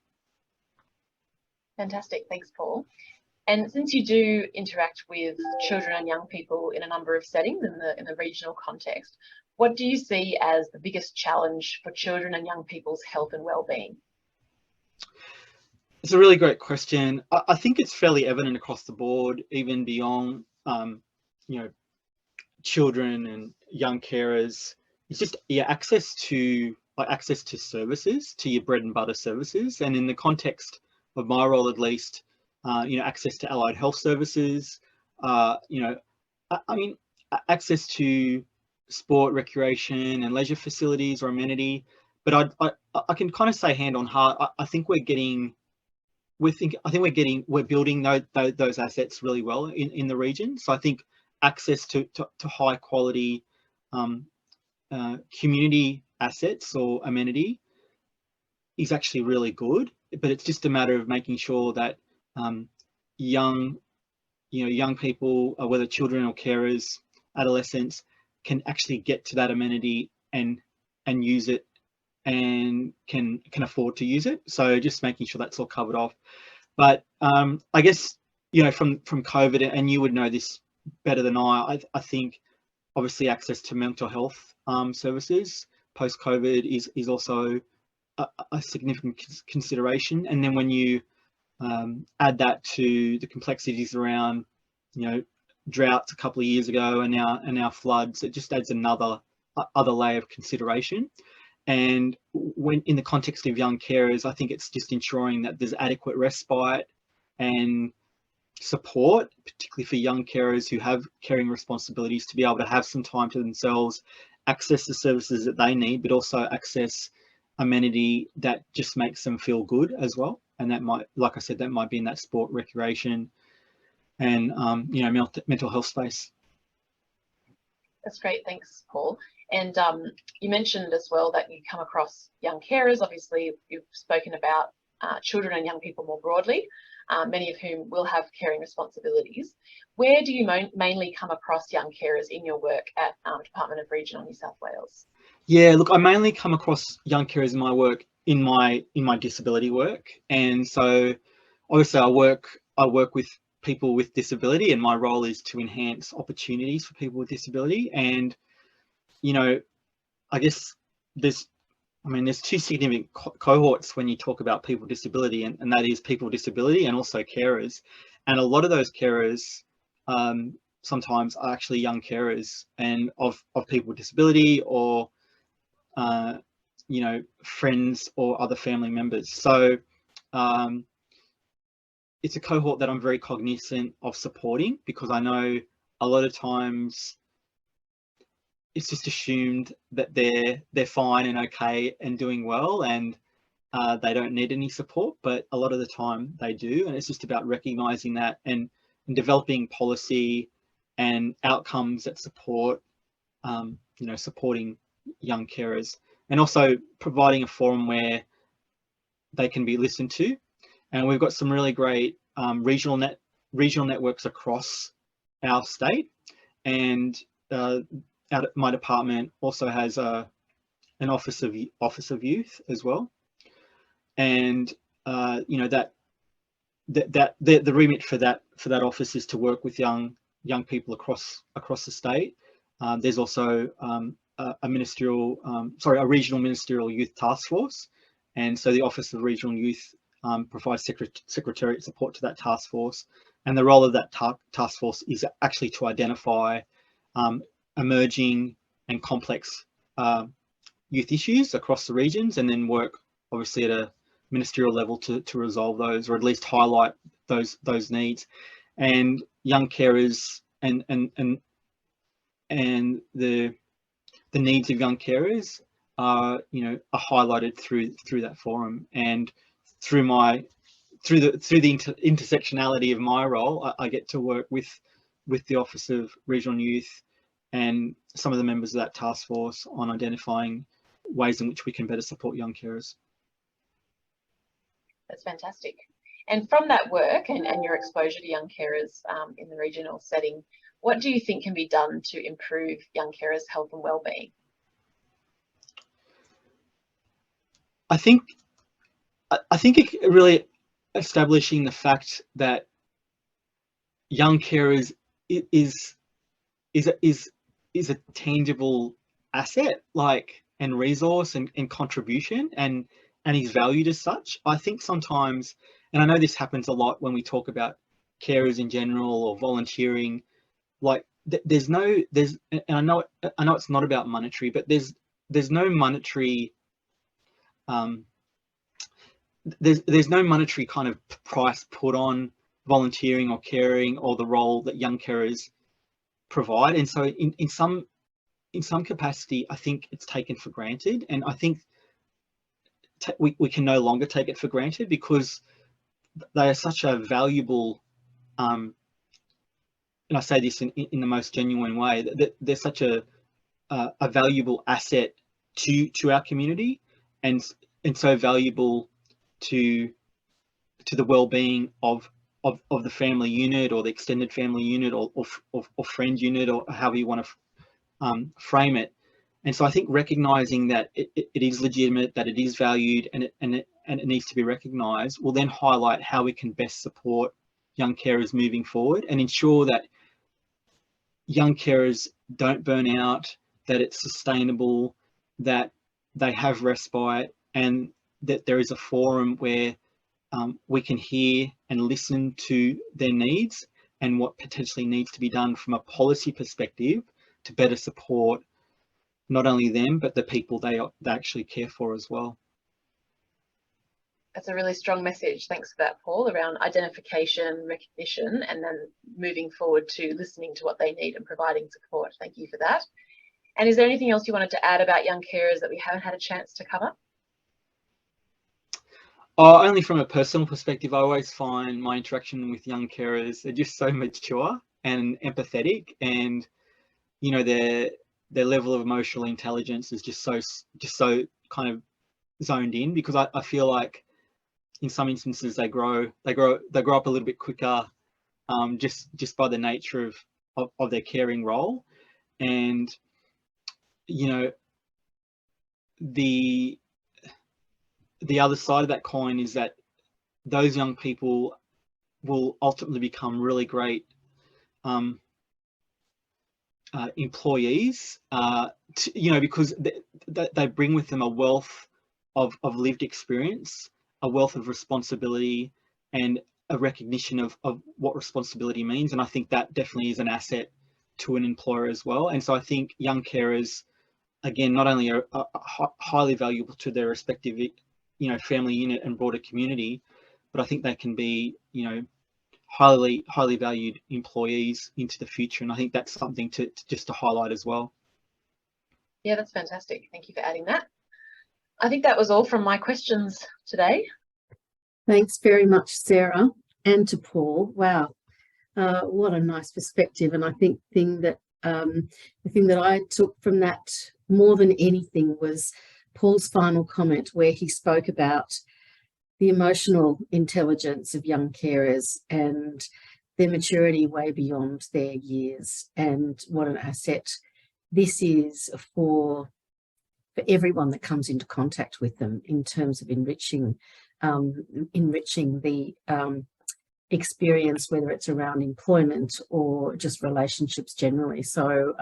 Fantastic, thanks, Paul. And since you do interact with children and young people in a number of settings in the regional context, what do you see as the biggest challenge for children and young people's health and well-being? It's a really great question. I think it's fairly evident across the board, even beyond children and young carers. It's just access to services, to your bread and butter services, and in the context of my role, at least, access to allied health services, access to sport, recreation and leisure facilities or amenity. But I can kind of say hand on heart, I think we're building those assets really well in the region. So I think access to high quality community assets or amenity is actually really good. But it's just a matter of making sure that young people, whether children or carers, adolescents, can actually get to that amenity and use it, and can afford to use it. So just making sure that's all covered off. But I guess from COVID, and you would know this better than I think obviously access to mental health services post-COVID is also a significant consideration. And then when you add that to the complexities around, droughts a couple of years ago and now floods, it just adds another layer of consideration. And when in the context of young carers, I think it's just ensuring that there's adequate respite and support, particularly for young carers who have caring responsibilities, to be able to have some time to themselves, access the services that they need, but also access amenity that just makes them feel good as well. And that might, like I said, that might be in that sport, recreation, and mental health space. That's great, thanks, Paul. And you mentioned as well that you come across young carers. Obviously, you've spoken about children and young people more broadly, many of whom will have caring responsibilities. Where do you mainly come across young carers in your work at Department of Regional New South Wales? Yeah, look, I mainly come across young carers in my work, in my disability work. And so obviously I work with people with disability, and my role is to enhance opportunities for people with disability. And I guess there's two significant cohorts when you talk about people with disability, and that is people with disability and also carers. And a lot of those carers sometimes are actually young carers and of people with disability, or friends or other family members. So it's a cohort that I'm very cognizant of supporting, because I know a lot of times it's just assumed that they're fine and okay and doing well, and they don't need any support, but a lot of the time they do. And it's just about recognizing that and developing policy and outcomes that support supporting young carers, and also providing a forum where they can be listened to. And we've got some really great regional networks across our state, and my department also has an office of youth as well. And the remit for that office is to work with young people across the state. There's also a regional ministerial youth task force, and so the Office of Regional Youth provides secretariat support to that task force. And the role of that task force is actually to identify emerging and complex youth issues across the regions, and then work obviously at a ministerial level to resolve those, or at least highlight those needs. And young carers and the needs of young carers are highlighted through that forum. And through the intersectionality of my role, I get to work with the Office of Regional Youth and some of the members of that task force on identifying ways in which we can better support young carers. That's fantastic. And from that work and your exposure to young carers in the regional setting, what do you think can be done to improve young carers' health and wellbeing? I think it really establishing the fact that young carers is a tangible asset, and resource and contribution, and is valued as such. I think sometimes, and I know this happens a lot when we talk about carers in general or volunteering, and I know it's not about monetary, but there's no monetary there's no monetary kind of price put on volunteering or caring, or the role that young carers provide. And so in some capacity, I think it's taken for granted, and I think we can no longer take it for granted, because they are such a valuable, and I say this in the most genuine way, that they're such a valuable asset to our community, and so valuable to the well-being of the family unit, or the extended family unit, or friend unit, or however you want to frame it. And so I think recognizing that it is legitimate, that it is valued, and it needs to be recognized, will then highlight how we can best support young carers moving forward, and ensure that young carers don't burn out, that it's sustainable, that they have respite, and that there is a forum where we can hear and listen to their needs and what potentially needs to be done from a policy perspective to better support not only them, but the people they actually care for as well. That's a really strong message. Thanks for that, Paul, around identification, recognition, and then moving forward to listening to what they need and providing support. Thank you for that. And is there anything else you wanted to add about young carers that we haven't had a chance to cover? Only from a personal perspective, I always find my interaction with young carers are just so mature and empathetic, and you know, their level of emotional intelligence is just so kind of zoned in, because I feel like in some instances they grow up a little bit quicker, just by the nature of their caring role. And you know, the other side of that coin is that those young people will ultimately become really great employees, you know, because they bring with them a wealth of lived experience, a wealth of responsibility, and a recognition of what responsibility means. And I think that definitely is an asset to an employer as well. And so I think young carers, again, not only are highly valuable to their respective, you know, family unit and broader community, but I think they can be, you know, highly valued employees into the future. And I think that's something to highlight as well. Yeah, that's fantastic. Thank you for adding that. I think that was all from my questions today. Thanks very much, Sarah, and to Paul. Wow, what a nice perspective. And I think the thing that I took from that more than anything was Paul's final comment, where he spoke about the emotional intelligence of young carers and their maturity way beyond their years, and what an asset this is for everyone that comes into contact with them in terms of enriching the experience, whether it's around employment or just relationships generally. So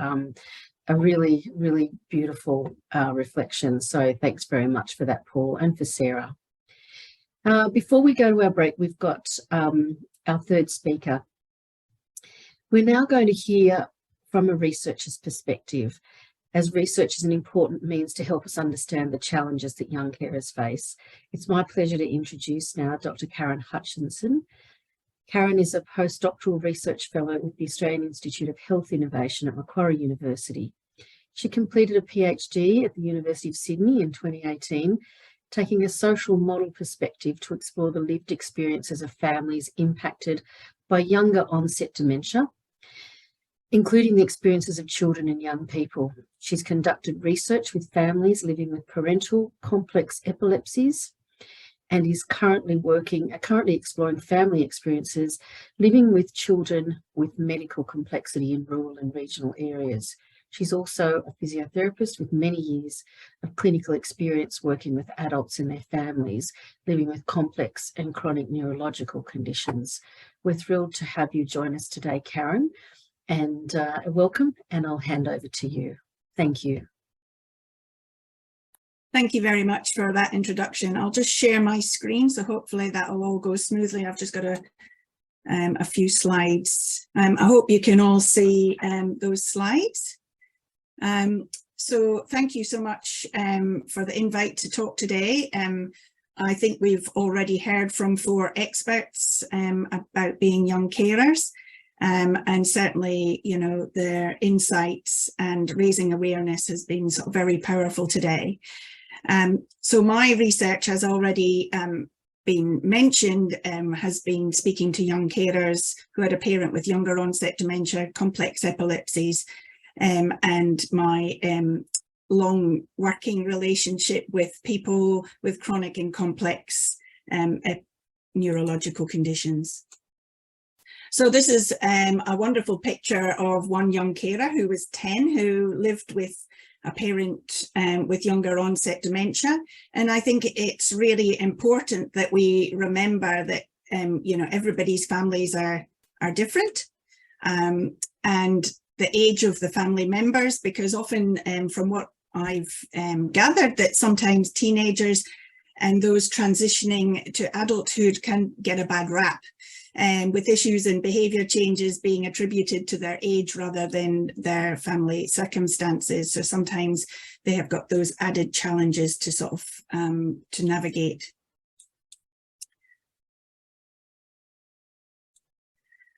a really, really beautiful reflection. So thanks very much for that, Paul, and for Sarah. Before we go to our break, we've got our third speaker. We're now going to hear from a researcher's perspective, as research is an important means to help us understand the challenges that young carers face. It's my pleasure to introduce now Dr. Karen Hutchinson. Karen is a postdoctoral research fellow with the Australian Institute of Health Innovation at Macquarie University. She completed a PhD at the University of Sydney in 2018, taking a social model perspective to explore the lived experiences of families impacted by younger onset dementia, including the experiences of children and young people. She's conducted research with families living with parental complex epilepsies, and is currently exploring family experiences living with children with medical complexity in rural and regional areas. She's also a physiotherapist with many years of clinical experience working with adults and their families living with complex and chronic neurological conditions. We're thrilled to have you join us today, Karen, and welcome, and I'll hand over to you. Thank you. Thank you very much for that introduction. I'll just share my screen, so hopefully that will all go smoothly. I've just got a few slides. I hope you can all see those slides. So thank you so much for the invite to talk today. I think we've already heard from 4 experts about being young carers, and certainly, you know, their insights and raising awareness has been sort of very powerful today. So my research has already been mentioned, has been speaking to young carers who had a parent with younger onset dementia, complex epilepsies, and my long working relationship with people with chronic and complex neurological conditions. So this is a wonderful picture of one young carer who was 10, who lived with a parent with younger onset dementia. And I think it's really important that we remember that, you know, everybody's families are different, and the age of the family members, because often from what I've gathered, that sometimes teenagers and those transitioning to adulthood can get a bad rap, with issues and behaviour changes being attributed to their age rather than their family circumstances. So sometimes they have got those added challenges to sort of to navigate.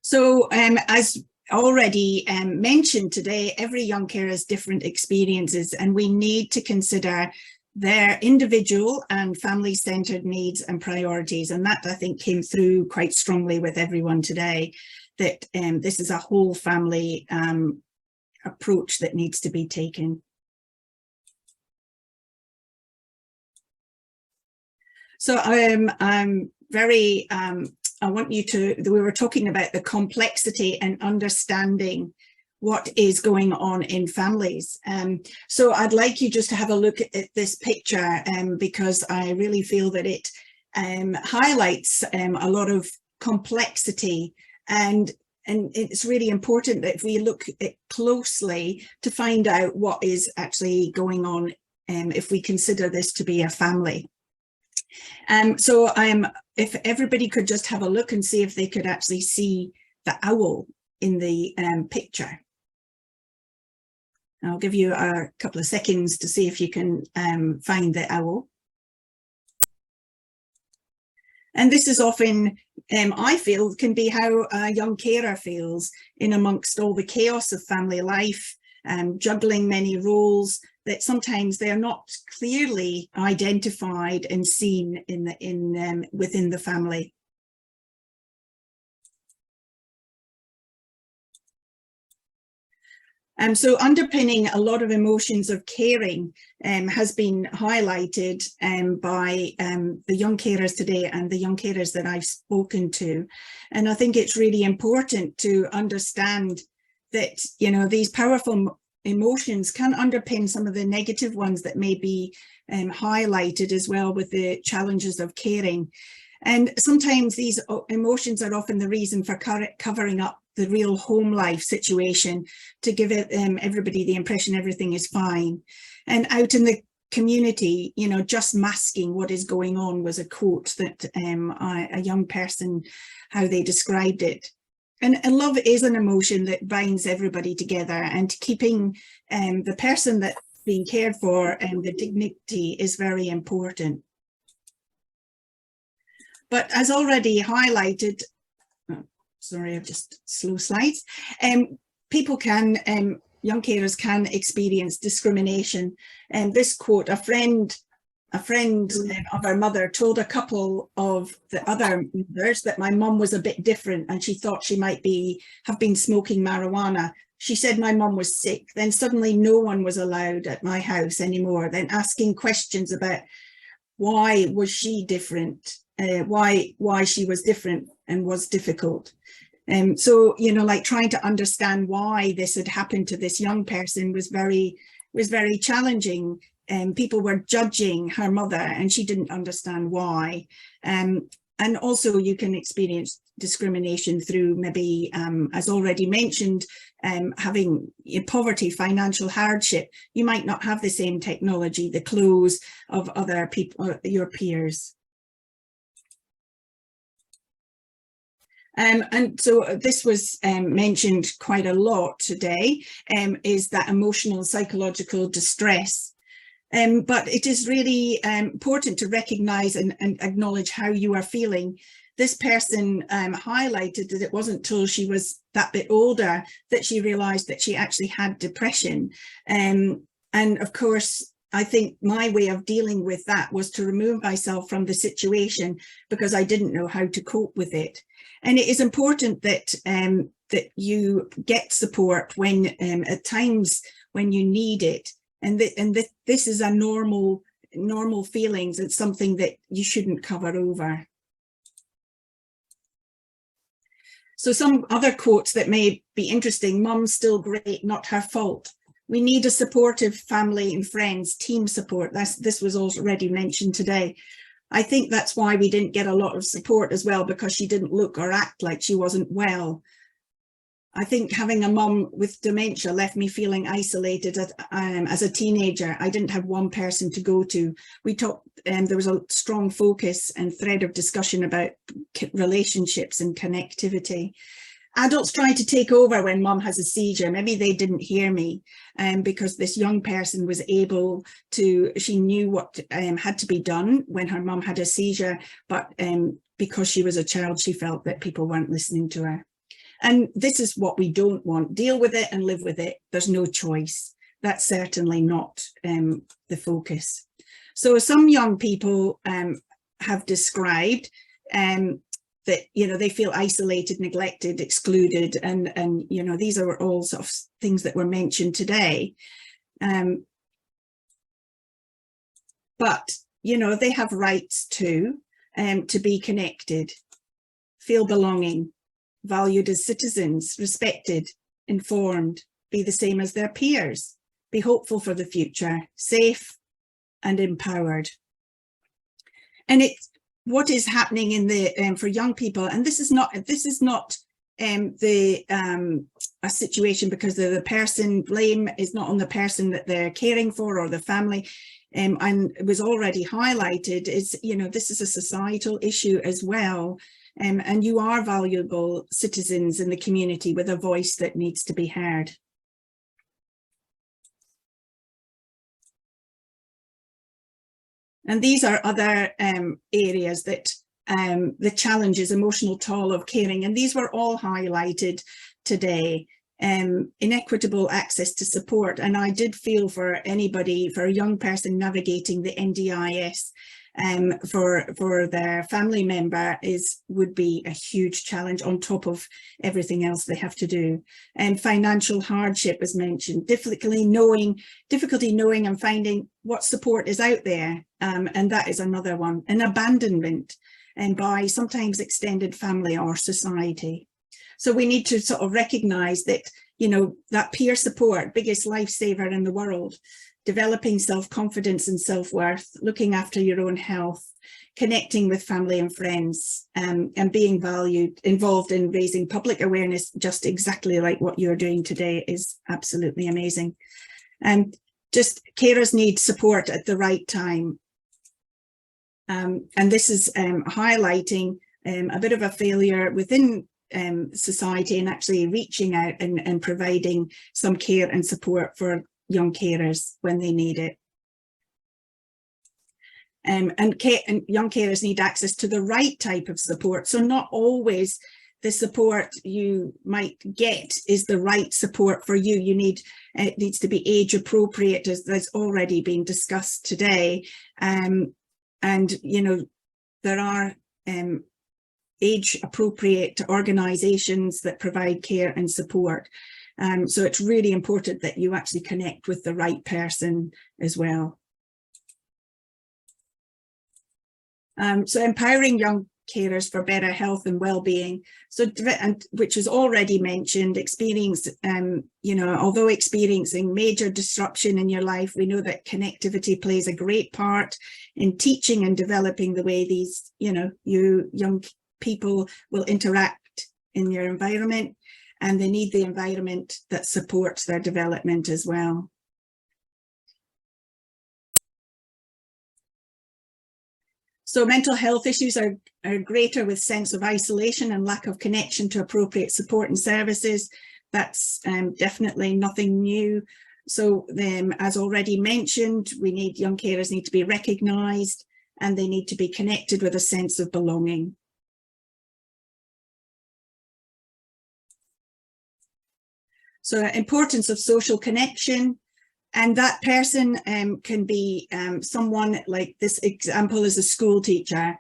So as already mentioned today, every young carer has different experiences, and we need to consider their individual and family-centred needs and priorities. And that, I think, came through quite strongly with everyone today, that this is a whole family approach that needs to be taken. So I'm very, I want you to, we were talking about the complexity and understanding what is going on in families. So I'd like you just to have a look at this picture, because I really feel that it highlights a lot of complexity, and it's really important that we look at closely to find out what is actually going on if we consider this to be a family. So if everybody could just have a look and see if they could actually see the owl in the picture. I'll give you a couple of seconds to see if you can find the owl. And this is often, I feel, can be how a young carer feels in amongst all the chaos of family life, juggling many roles, that sometimes they're not clearly identified and seen within the family. So underpinning a lot of emotions of caring has been highlighted by the young carers today and the young carers that I've spoken to. And I think it's really important to understand that, you know, these powerful emotions can underpin some of the negative ones that may be highlighted as well with the challenges of caring. And sometimes these emotions are often the reason for covering up the real home life situation, to give everybody the impression everything is fine. And out in the community, you know, just masking what is going on was a quote that a young person, how they described it. And love is an emotion that binds everybody together, and keeping the person that's being cared for and the dignity is very important. But as already highlighted, sorry, I've just slow slides. People can, young carers can experience discrimination. And this quote, a friend of our mother told a couple of the other mothers that my mum was a bit different, and she thought she might have been smoking marijuana. She said my mum was sick. Then suddenly no one was allowed at my house anymore. Then asking questions about why was she different, why she was different and was difficult. So, you know, like trying to understand why this had happened to this young person was very challenging. People were judging her mother and she didn't understand why. And also you can experience discrimination through maybe, as already mentioned, having poverty, financial hardship. You might not have the same technology, the clothes of other people, your peers. And so this was mentioned quite a lot today, is that emotional and psychological distress. But it is really important to recognise and acknowledge how you are feeling. This person highlighted that it wasn't until she was that bit older that she realised that she actually had depression. And of course, I think my way of dealing with that was to remove myself from the situation because I didn't know how to cope with it. And it is important that that you get support when at times when you need it, and this is a normal feelings. It's something that you shouldn't cover over. So some other quotes that may be interesting: "Mum's still great, not her fault. We need a supportive family and friends, team support." This was already mentioned today. I think that's why we didn't get a lot of support as well, because she didn't look or act like she wasn't well. I think having a mum with dementia left me feeling isolated as a teenager. I didn't have one person to go to. We talked, there was a strong focus and thread of discussion about relationships and connectivity. Adults try to take over when mum has a seizure. Maybe they didn't hear me because this young person was able to, she knew what had to be done when her mum had a seizure, but because she was a child, she felt that people weren't listening to her. And this is what we don't want. Deal with it and live with it. There's no choice. That's certainly not the focus. So some young people have described that, you know, they feel isolated, neglected, excluded, and you know, these are all sort of things that were mentioned today. But, you know, they have rights to be connected, feel belonging, valued as citizens, respected, informed, be the same as their peers, be hopeful for the future, safe and empowered. And it's what is happening in the for young people, and this is not a situation because the person, blame is not on the person that they're caring for or the family. And it was already highlighted, is, you know, this is a societal issue as well. And you are valuable citizens in the community with a voice that needs to be heard. And these are other areas that the challenges, emotional toll of caring, and these were all highlighted today. Inequitable access to support, and I did feel for anybody, for a young person navigating the NDIS for their family member would be a huge challenge on top of everything else they have to do. And financial hardship was mentioned, difficulty knowing and finding what support is out there, and that is another one. And abandonment, and by sometimes extended family or society. So we need to sort of recognise that, you know, that peer support, biggest lifesaver in the world, developing self-confidence and self-worth, looking after your own health, connecting with family and friends, and being valued, involved in raising public awareness, just exactly like what you're doing today, is absolutely amazing. And just carers need support at the right time. And this is highlighting a bit of a failure within society and actually reaching out and providing some care and support for young carers when they need it. And young carers need access to the right type of support. So not always the support you might get is the right support for you. You need, it needs to be age appropriate, as that's already been discussed today. And, you know, there are age appropriate organisations that provide care and support. So it's really important that you actually connect with the right person as well. So empowering young carers for better health and well-being. So, and which was already mentioned, you know, although experiencing major disruption in your life, we know that connectivity plays a great part in teaching and developing the way these, you know, you young people will interact in your environment, and they need the environment that supports their development as well. So mental health issues are greater with sense of isolation and lack of connection to appropriate support and services. That's definitely nothing new. So as already mentioned, young carers need to be recognised, and they need to be connected with a sense of belonging. So importance of social connection, and that person can be someone like this example is a school teacher,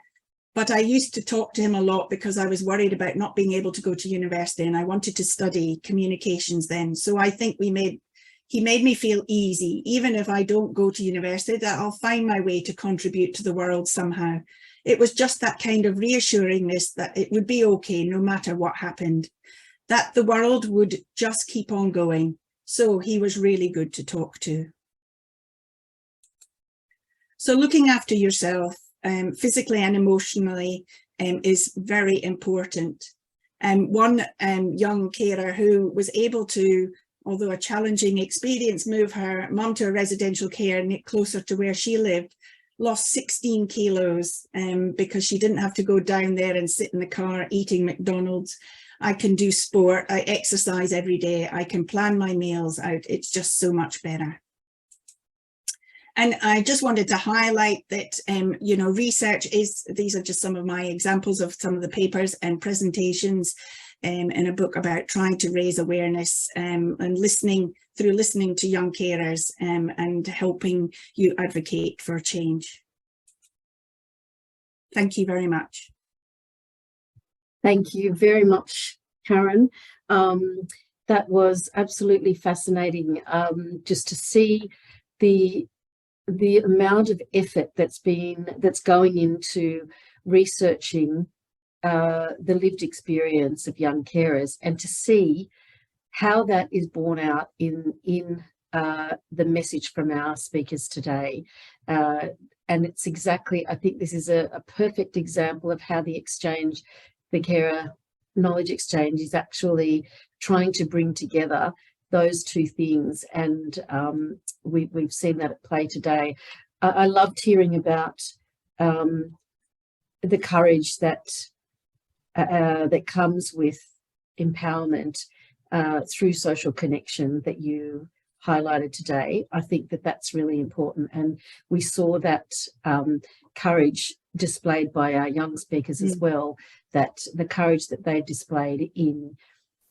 but I used to talk to him a lot because I was worried about not being able to go to university, and I wanted to study communications then. So I think he made me feel easy, even if I don't go to university, that I'll find my way to contribute to the world somehow. It was just that kind of reassuringness that it would be okay no matter what happened, that the world would just keep on going. So he was really good to talk to. So looking after yourself physically and emotionally is very important. One young carer who was able to, although a challenging experience, move her mum to a residential care closer to where she lived, lost 16 kilos because she didn't have to go down there and sit in the car eating McDonald's. I can do sport, I exercise every day, I can plan my meals out. It's just so much better. And I just wanted to highlight that, you know, research is, these are just some of my examples of some of the papers and presentations in a book about trying to raise awareness and listening to young carers and helping you advocate for change. Thank you very much. Thank you very much, Karen. That was absolutely fascinating, just to see the amount of effort that's going into researching the lived experience of young carers, and to see how that is borne out in the message from our speakers today. And it's exactly, I think this is a perfect example of how the exchange, the Carer Knowledge Exchange, is actually trying to bring together those two things. And we've seen that at play today. I loved hearing about the courage that comes with empowerment through social connection that you highlighted today. I think that that's really important, and we saw that courage displayed by our young speakers as well, that the courage that they've displayed in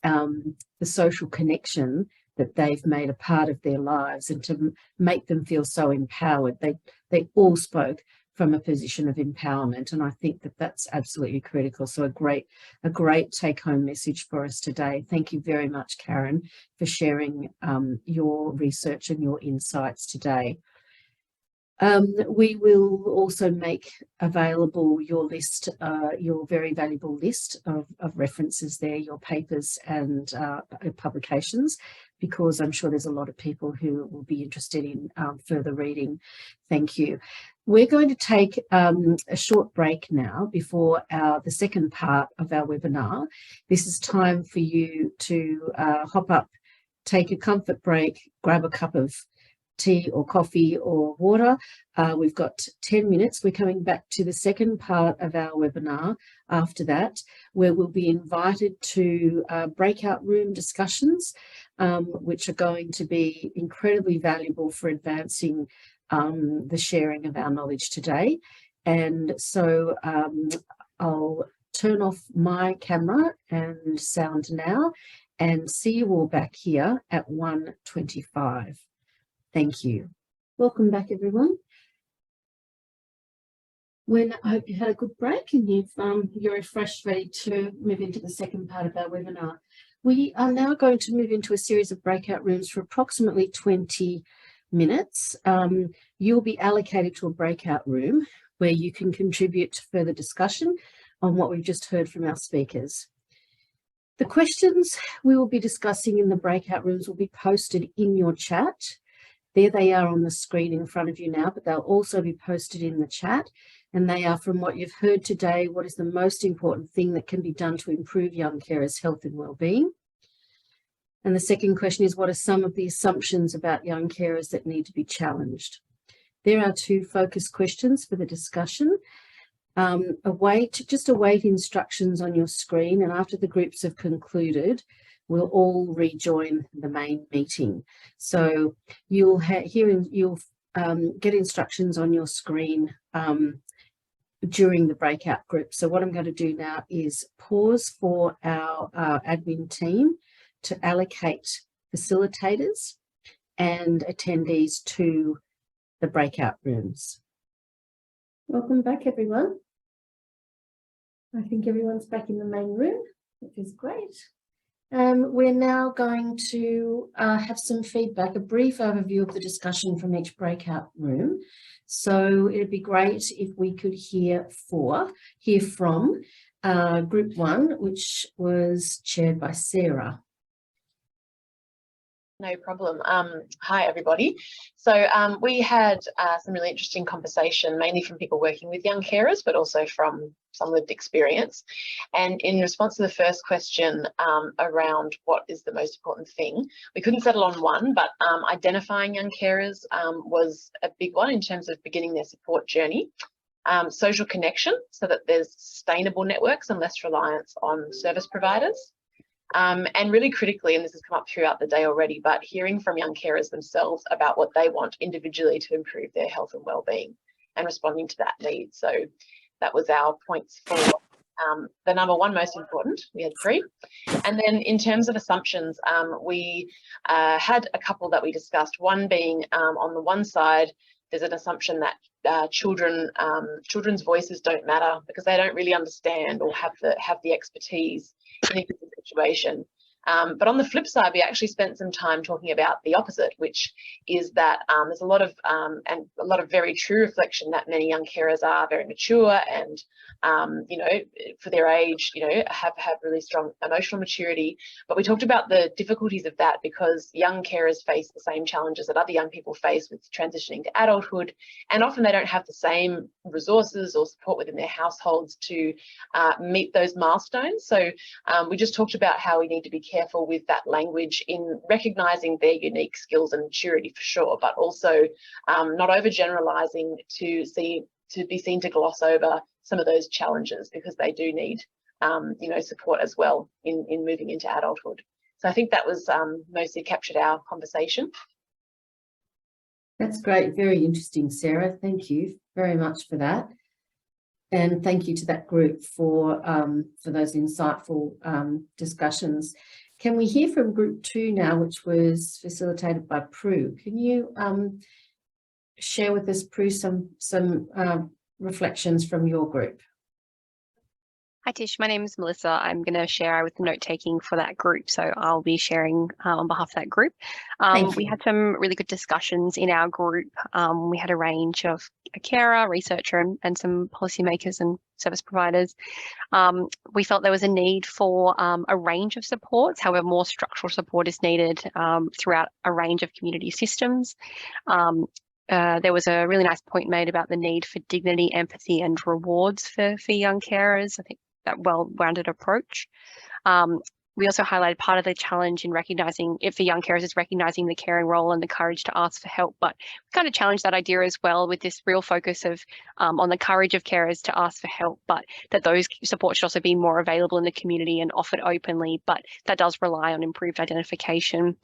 the social connection that they've made a part of their lives, and to make them feel so empowered. They all spoke from a position of empowerment, and I think that that's absolutely critical. So a great take-home message for us today. Thank you very much, Karen, for sharing your research and your insights today. We will also make available your list, your very valuable list of references there, your papers and publications, because I'm sure there's a lot of people who will be interested in further reading. Thank you. We're going to take a short break now before the second part of our webinar. This is time for you to hop up, take a comfort break, grab a cup of tea or coffee or water. We've got 10 minutes. We're coming back to the second part of our webinar after that, where we'll be invited to breakout room discussions, which are going to be incredibly valuable for advancing the sharing of our knowledge today. And so I'll turn off my camera and sound now, and see you all back here at 1:25. Thank you. Welcome back, everyone. I hope you had a good break and you're refreshed, ready to move into the second part of our webinar. We are now going to move into a series of breakout rooms for approximately 20 minutes. You'll be allocated to a breakout room where you can contribute to further discussion on what we've just heard from our speakers. The questions we will be discussing in the breakout rooms will be posted in your chat. There they are on the screen in front of you now, but they'll also be posted in the chat. And they are, from what you've heard today, what is the most important thing that can be done to improve young carers' health and wellbeing? And the second question is, what are some of the assumptions about young carers that need to be challenged? There are two focus questions for the discussion. Just await instructions on your screen, and after the groups have concluded, we'll all rejoin the main meeting. So you'll get instructions on your screen during the breakout group. So what I'm going to do now is pause for our admin team to allocate facilitators and attendees to the breakout rooms. Welcome back, everyone. I think everyone's back in the main room, which is great. We're now going to have some feedback, a brief overview of the discussion from each breakout room. So it'd be great if we could hear from group one, which was chaired by Sarah. No problem. Hi, everybody. So we had some really interesting conversation, mainly from people working with young carers, but also from some lived experience. And in response to the first question around what is the most important thing, we couldn't settle on one, but identifying young carers was a big one in terms of beginning their support journey. Social connection, so that there's sustainable networks and less reliance on service providers. And really critically, and this has come up throughout the day already, but hearing from young carers themselves about what they want individually to improve their health and wellbeing and responding to that need. So that was our points for the number one most important. We had 3. And then in terms of assumptions, we had a couple that we discussed, one being on the one side, there's an assumption that children's voices don't matter because they don't really understand or have the expertise in a given situation. But on the flip side, we actually spent some time talking about the opposite, which is that there's a lot of very true reflection that many young carers are very mature and for their age, have really strong emotional maturity. But we talked about the difficulties of that because young carers face the same challenges that other young people face with transitioning to adulthood, and often they don't have the same resources or support within their households to meet those milestones. So we just talked about how we need to be careful with that language in recognising their unique skills and maturity for sure, but also not overgeneralising to be seen to gloss over some of those challenges because they do need support as well in moving into adulthood. So I think that was mostly captured our conversation. That's great. Very interesting, Sarah. Thank you very much for that. And thank you to that group for those insightful discussions. Can we hear from group 2 now, which was facilitated by Prue? Can you share with us, Prue, some reflections from your group? Hi Tish, my name is Melissa. I'm going to share with the note taking for that group, so I'll be sharing on behalf of that group. We had some really good discussions in our group. We had a range of a carer, researcher, and some policymakers and service providers. We felt there was a need for a range of supports. However, more structural support is needed throughout a range of community systems. There was a really nice point made about the need for dignity, empathy, and rewards for young carers. I think that well-rounded approach. We also highlighted part of the challenge in recognising, if the young carers is recognising the caring role and the courage to ask for help, but we kind of challenged that idea as well with this real focus of on the courage of carers to ask for help, but that those supports should also be more available in the community and offered openly, but that does rely on improved identification.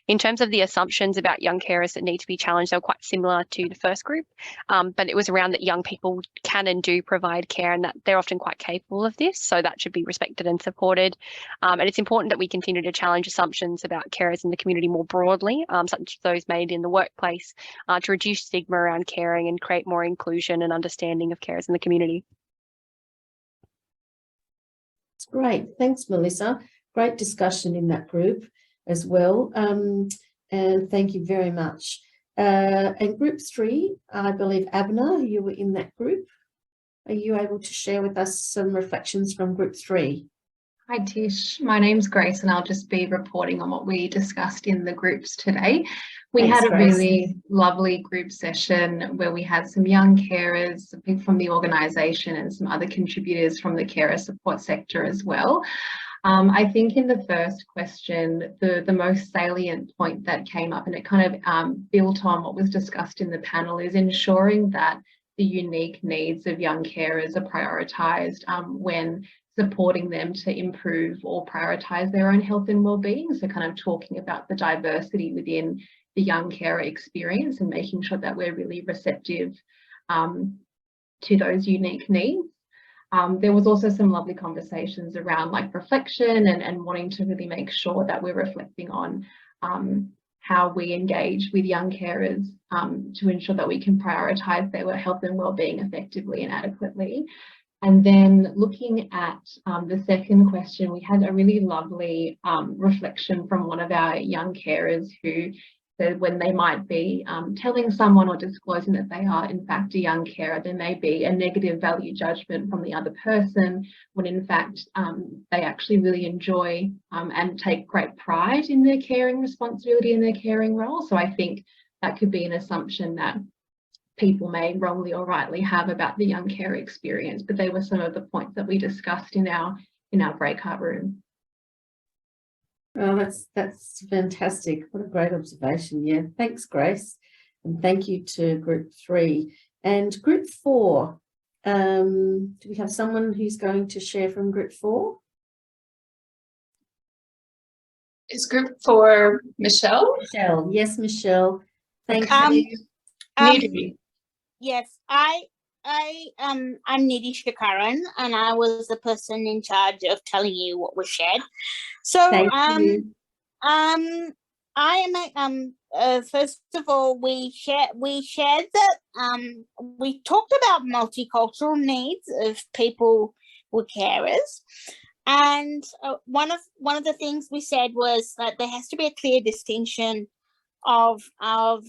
In terms of the assumptions about young carers that need to be challenged, they were quite similar to the first group, but it was around that young people can and do provide care and that they're often quite capable of this, so that should be respected and supported. And it's important that we continue to challenge assumptions about carers in the community more broadly, such as those made in the workplace, to reduce stigma around caring and create more inclusion and understanding of carers in the community. That's great. Thanks, Melissa. Great discussion in that group as well. And thank you very much. And group 3, I believe, Abner, you were in that group. Are you able to share with us some reflections from group 3? Hi Tish, my name's Grace and I'll just be reporting on what we discussed in the groups today. We had a really lovely group session where we had some young carers, people from the organisation and some other contributors from the carer support sector as well. I think in the first question, the most salient point that came up, and it kind of built on what was discussed in the panel, is ensuring that the unique needs of young carers are prioritised when supporting them to improve or prioritise their own health and wellbeing. So kind of talking about the diversity within the young carer experience and making sure that we're really receptive to those unique needs. There was also some lovely conversations around like reflection and wanting to really make sure that we're reflecting on how we engage with young carers to ensure that we can prioritise their health and wellbeing effectively and adequately. And then looking at the second question, we had a really lovely reflection from one of our young carers who So when they might be telling someone or disclosing that they are in fact a young carer, there may be a negative value judgment from the other person, when in fact they actually really enjoy and take great pride in their caring responsibility and their caring role. So I think that could be an assumption that people may wrongly or rightly have about the young carer experience. But they were some of the points that we discussed in our breakout room. Oh, that's fantastic. What a great observation. Yeah, thanks, Grace. And thank you to Group 3. And Group 4, do we have someone who's going to share from Group 4? Is Group 4 Michelle? Michelle, yes, Michelle. Thank you. Yes, I'm Nidhi Shakaran, and I was the person in charge of telling you what was shared. So Thank you. I am first of all, we shared that we talked about multicultural needs of people with carers, and one of the things we said was that there has to be a clear distinction of a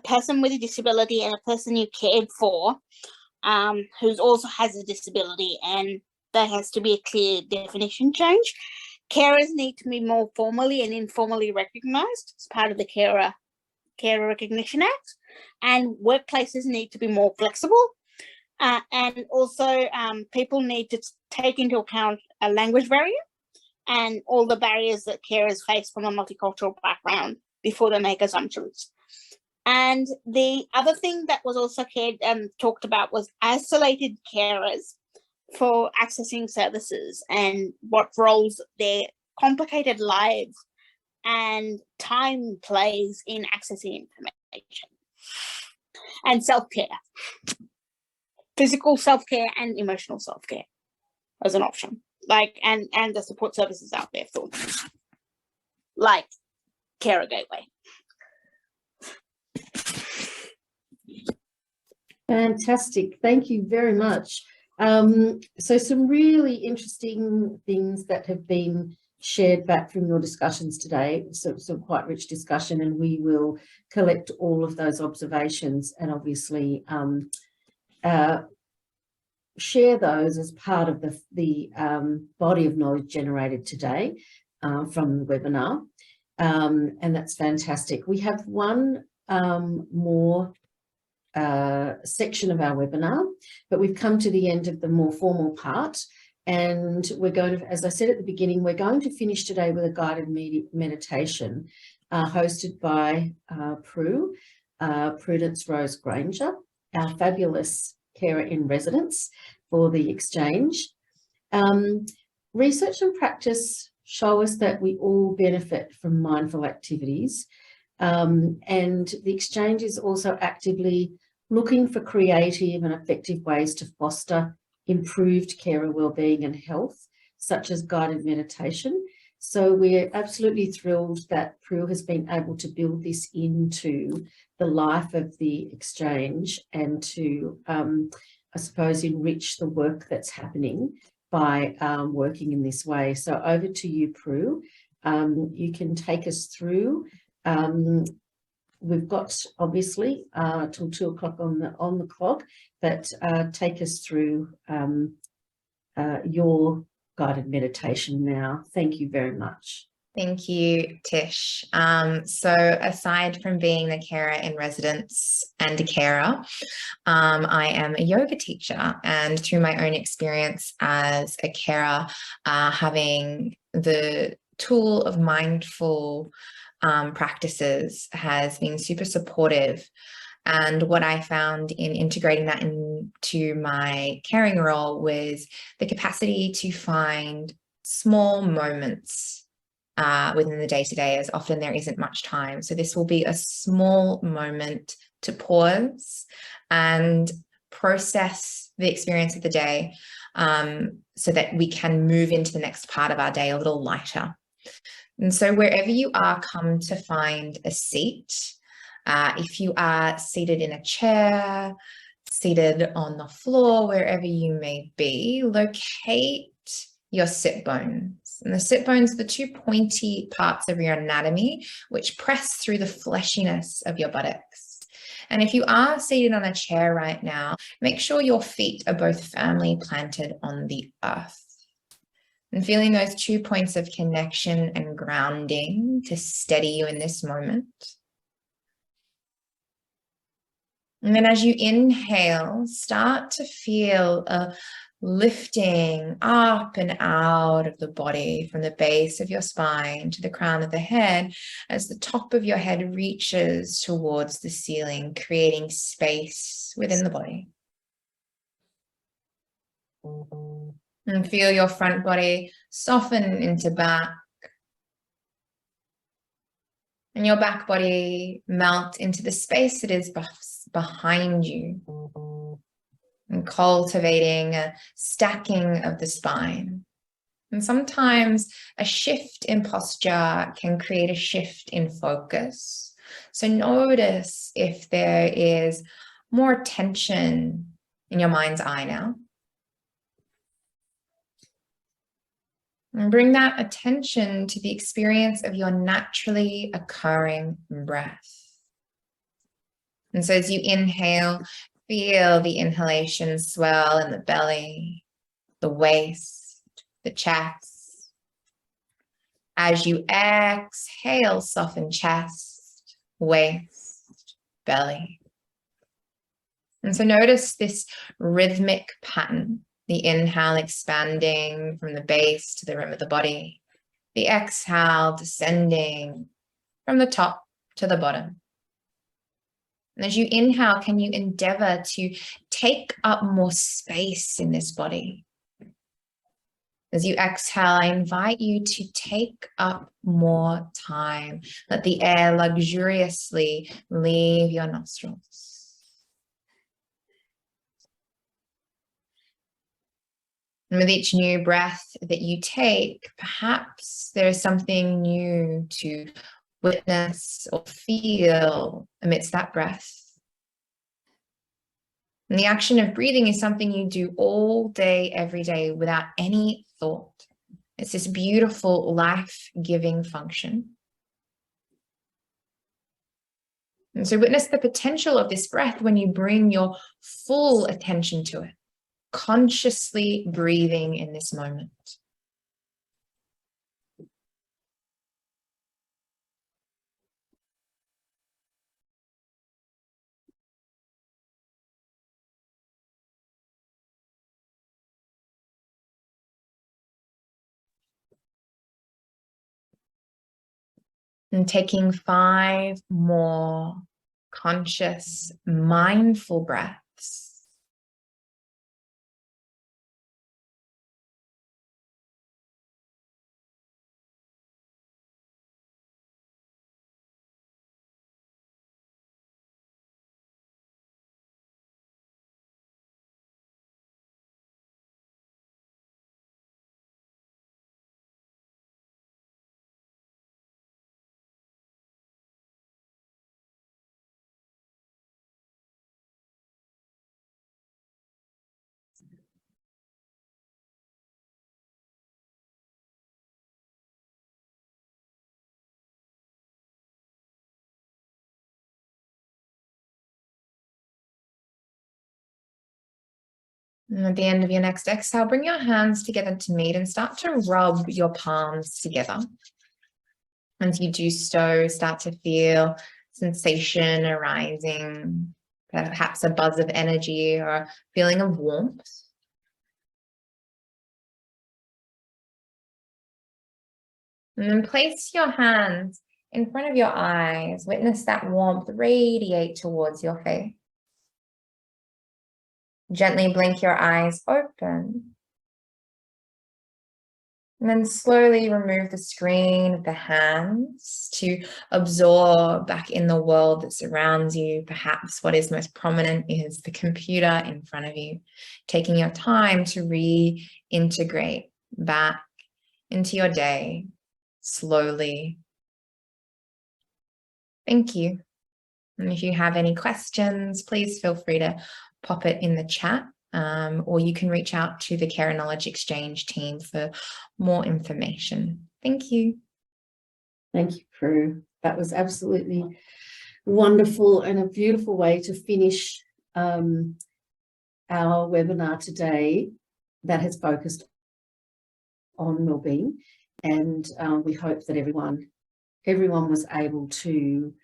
person with a disability and a person you cared for who also has a disability, and that has to be a clear definition change. Carers need to be more formally and informally recognised as part of the Carer Recognition Act, and workplaces need to be more flexible, and also people need to take into account a language barrier and all the barriers that carers face from a multicultural background before they make assumptions. And the other thing that was also talked about was isolated carers for accessing services and what roles their complicated lives and time plays in accessing information. And self-care, physical self-care and emotional self-care as an option, and the support services out there for them, like Carer Gateway. Fantastic. Thank you very much. So some really interesting things that have been shared back from your discussions today. So some quite rich discussion, and we will collect all of those observations and obviously share those as part of the body of knowledge generated today from the webinar. And that's fantastic. We have one more section of our webinar, but we've come to the end of the more formal part, and we're going to, as I said at the beginning, we're going to finish today with a guided meditation hosted by Prudence Rose Granger, our fabulous carer in residence for the exchange. Research and practice show us that we all benefit from mindful activities. And the exchange is also actively looking for creative and effective ways to foster improved carer wellbeing and health, such as guided meditation. So we're absolutely thrilled that Prue has been able to build this into the life of the exchange and to, I suppose, enrich the work that's happening by working in this way. So over to you, Prue. You can take us through. We've got obviously till 2 o'clock on the clock, but take us through your guided meditation now. Thank you very much. Thank you, Tish. So aside from being the carer in residence and a carer, I am a yoga teacher, and through my own experience as a carer, having the tool of mindful practices has been super supportive. And what I found in integrating that into my caring role was the capacity to find small moments within the day-to-day, as often there isn't much time. So this will be a small moment to pause and process the experience of the day so that we can move into the next part of our day a little lighter. And so wherever you are, come to find a seat. If you are seated in a chair, seated on the floor, wherever you may be, locate your sit bones. And the sit bones are the two pointy parts of your anatomy, which press through the fleshiness of your buttocks. And if you are seated on a chair right now, make sure your feet are both firmly planted on the earth. And feeling those 2 points of connection and grounding to steady you in this moment. And then as you inhale, start to feel a lifting up and out of the body from the base of your spine to the crown of the head as the top of your head reaches towards the ceiling, creating space within the body. And feel your front body soften into back. And your back body melt into the space that is behind you. And cultivating a stacking of the spine. And sometimes a shift in posture can create a shift in focus. So notice if there is more tension in your mind's eye now. And bring that attention to the experience of your naturally occurring breath. And so as you inhale, feel the inhalation swell in the belly, the waist, the chest. As you exhale, soften chest, waist, belly. And so notice this rhythmic pattern, the inhale expanding from the base to the rim of the body, the exhale descending from the top to the bottom. And as you inhale, can you endeavor to take up more space in this body? As you exhale, I invite you to take up more time. Let the air luxuriously leave your nostrils. And with each new breath that you take, perhaps there is something new to witness or feel amidst that breath. And the action of breathing is something you do all day, every day, without any thought. It's this beautiful life-giving function. And so witness the potential of this breath when you bring your full attention to it, consciously breathing in this moment. And taking 5 more conscious, mindful breaths. And at the end of your next exhale, bring your hands together to meet and start to rub your palms together. As you do so, start to feel sensation arising, perhaps a buzz of energy or a feeling of warmth. And then place your hands in front of your eyes. Witness that warmth radiate towards your face. Gently blink your eyes open. And then slowly remove the screen of the hands to absorb back in the world that surrounds you. Perhaps what is most prominent is the computer in front of you, taking your time to reintegrate back into your day slowly. Thank you. And if you have any questions, please feel free to pop it in the chat. or you can reach out to the Carer Knowledge Exchange team for more information. Thank you. Thank you, Prue. That was absolutely wonderful and a beautiful way to finish our webinar today that has focused on wellbeing, and we hope that everyone was able to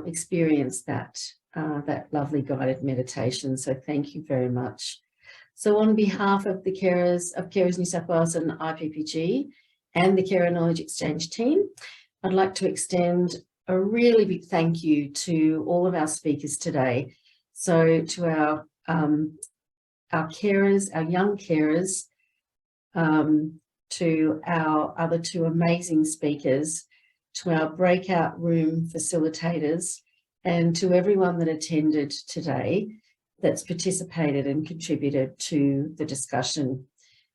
experience that lovely guided meditation. So thank you very much. So on behalf of the Carers New South Wales and IPPG and the Carer Knowledge Exchange team, I'd like to extend a really big thank you to all of our speakers today. So to our carers, our young carers, to our other two amazing speakers, to our breakout room facilitators, and to everyone that attended today that's participated and contributed to the discussion.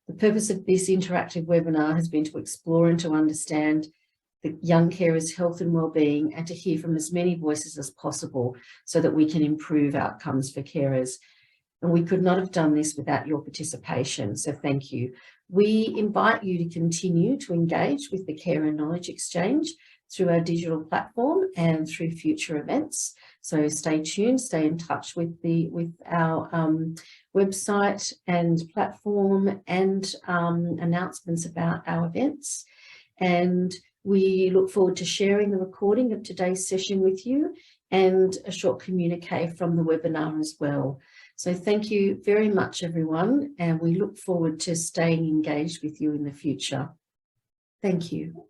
The purpose of this interactive webinar has been to explore and to understand the young carers' health and wellbeing, and to hear from as many voices as possible so that we can improve outcomes for carers. And we could not have done this without your participation, so thank you. We invite you to continue to engage with the Carer Knowledge Exchange through our digital platform and through future events. So stay tuned, stay in touch with our website and platform and announcements about our events. And we look forward to sharing the recording of today's session with you and a short communique from the webinar as well. So thank you very much, everyone, and we look forward to staying engaged with you in the future. Thank you.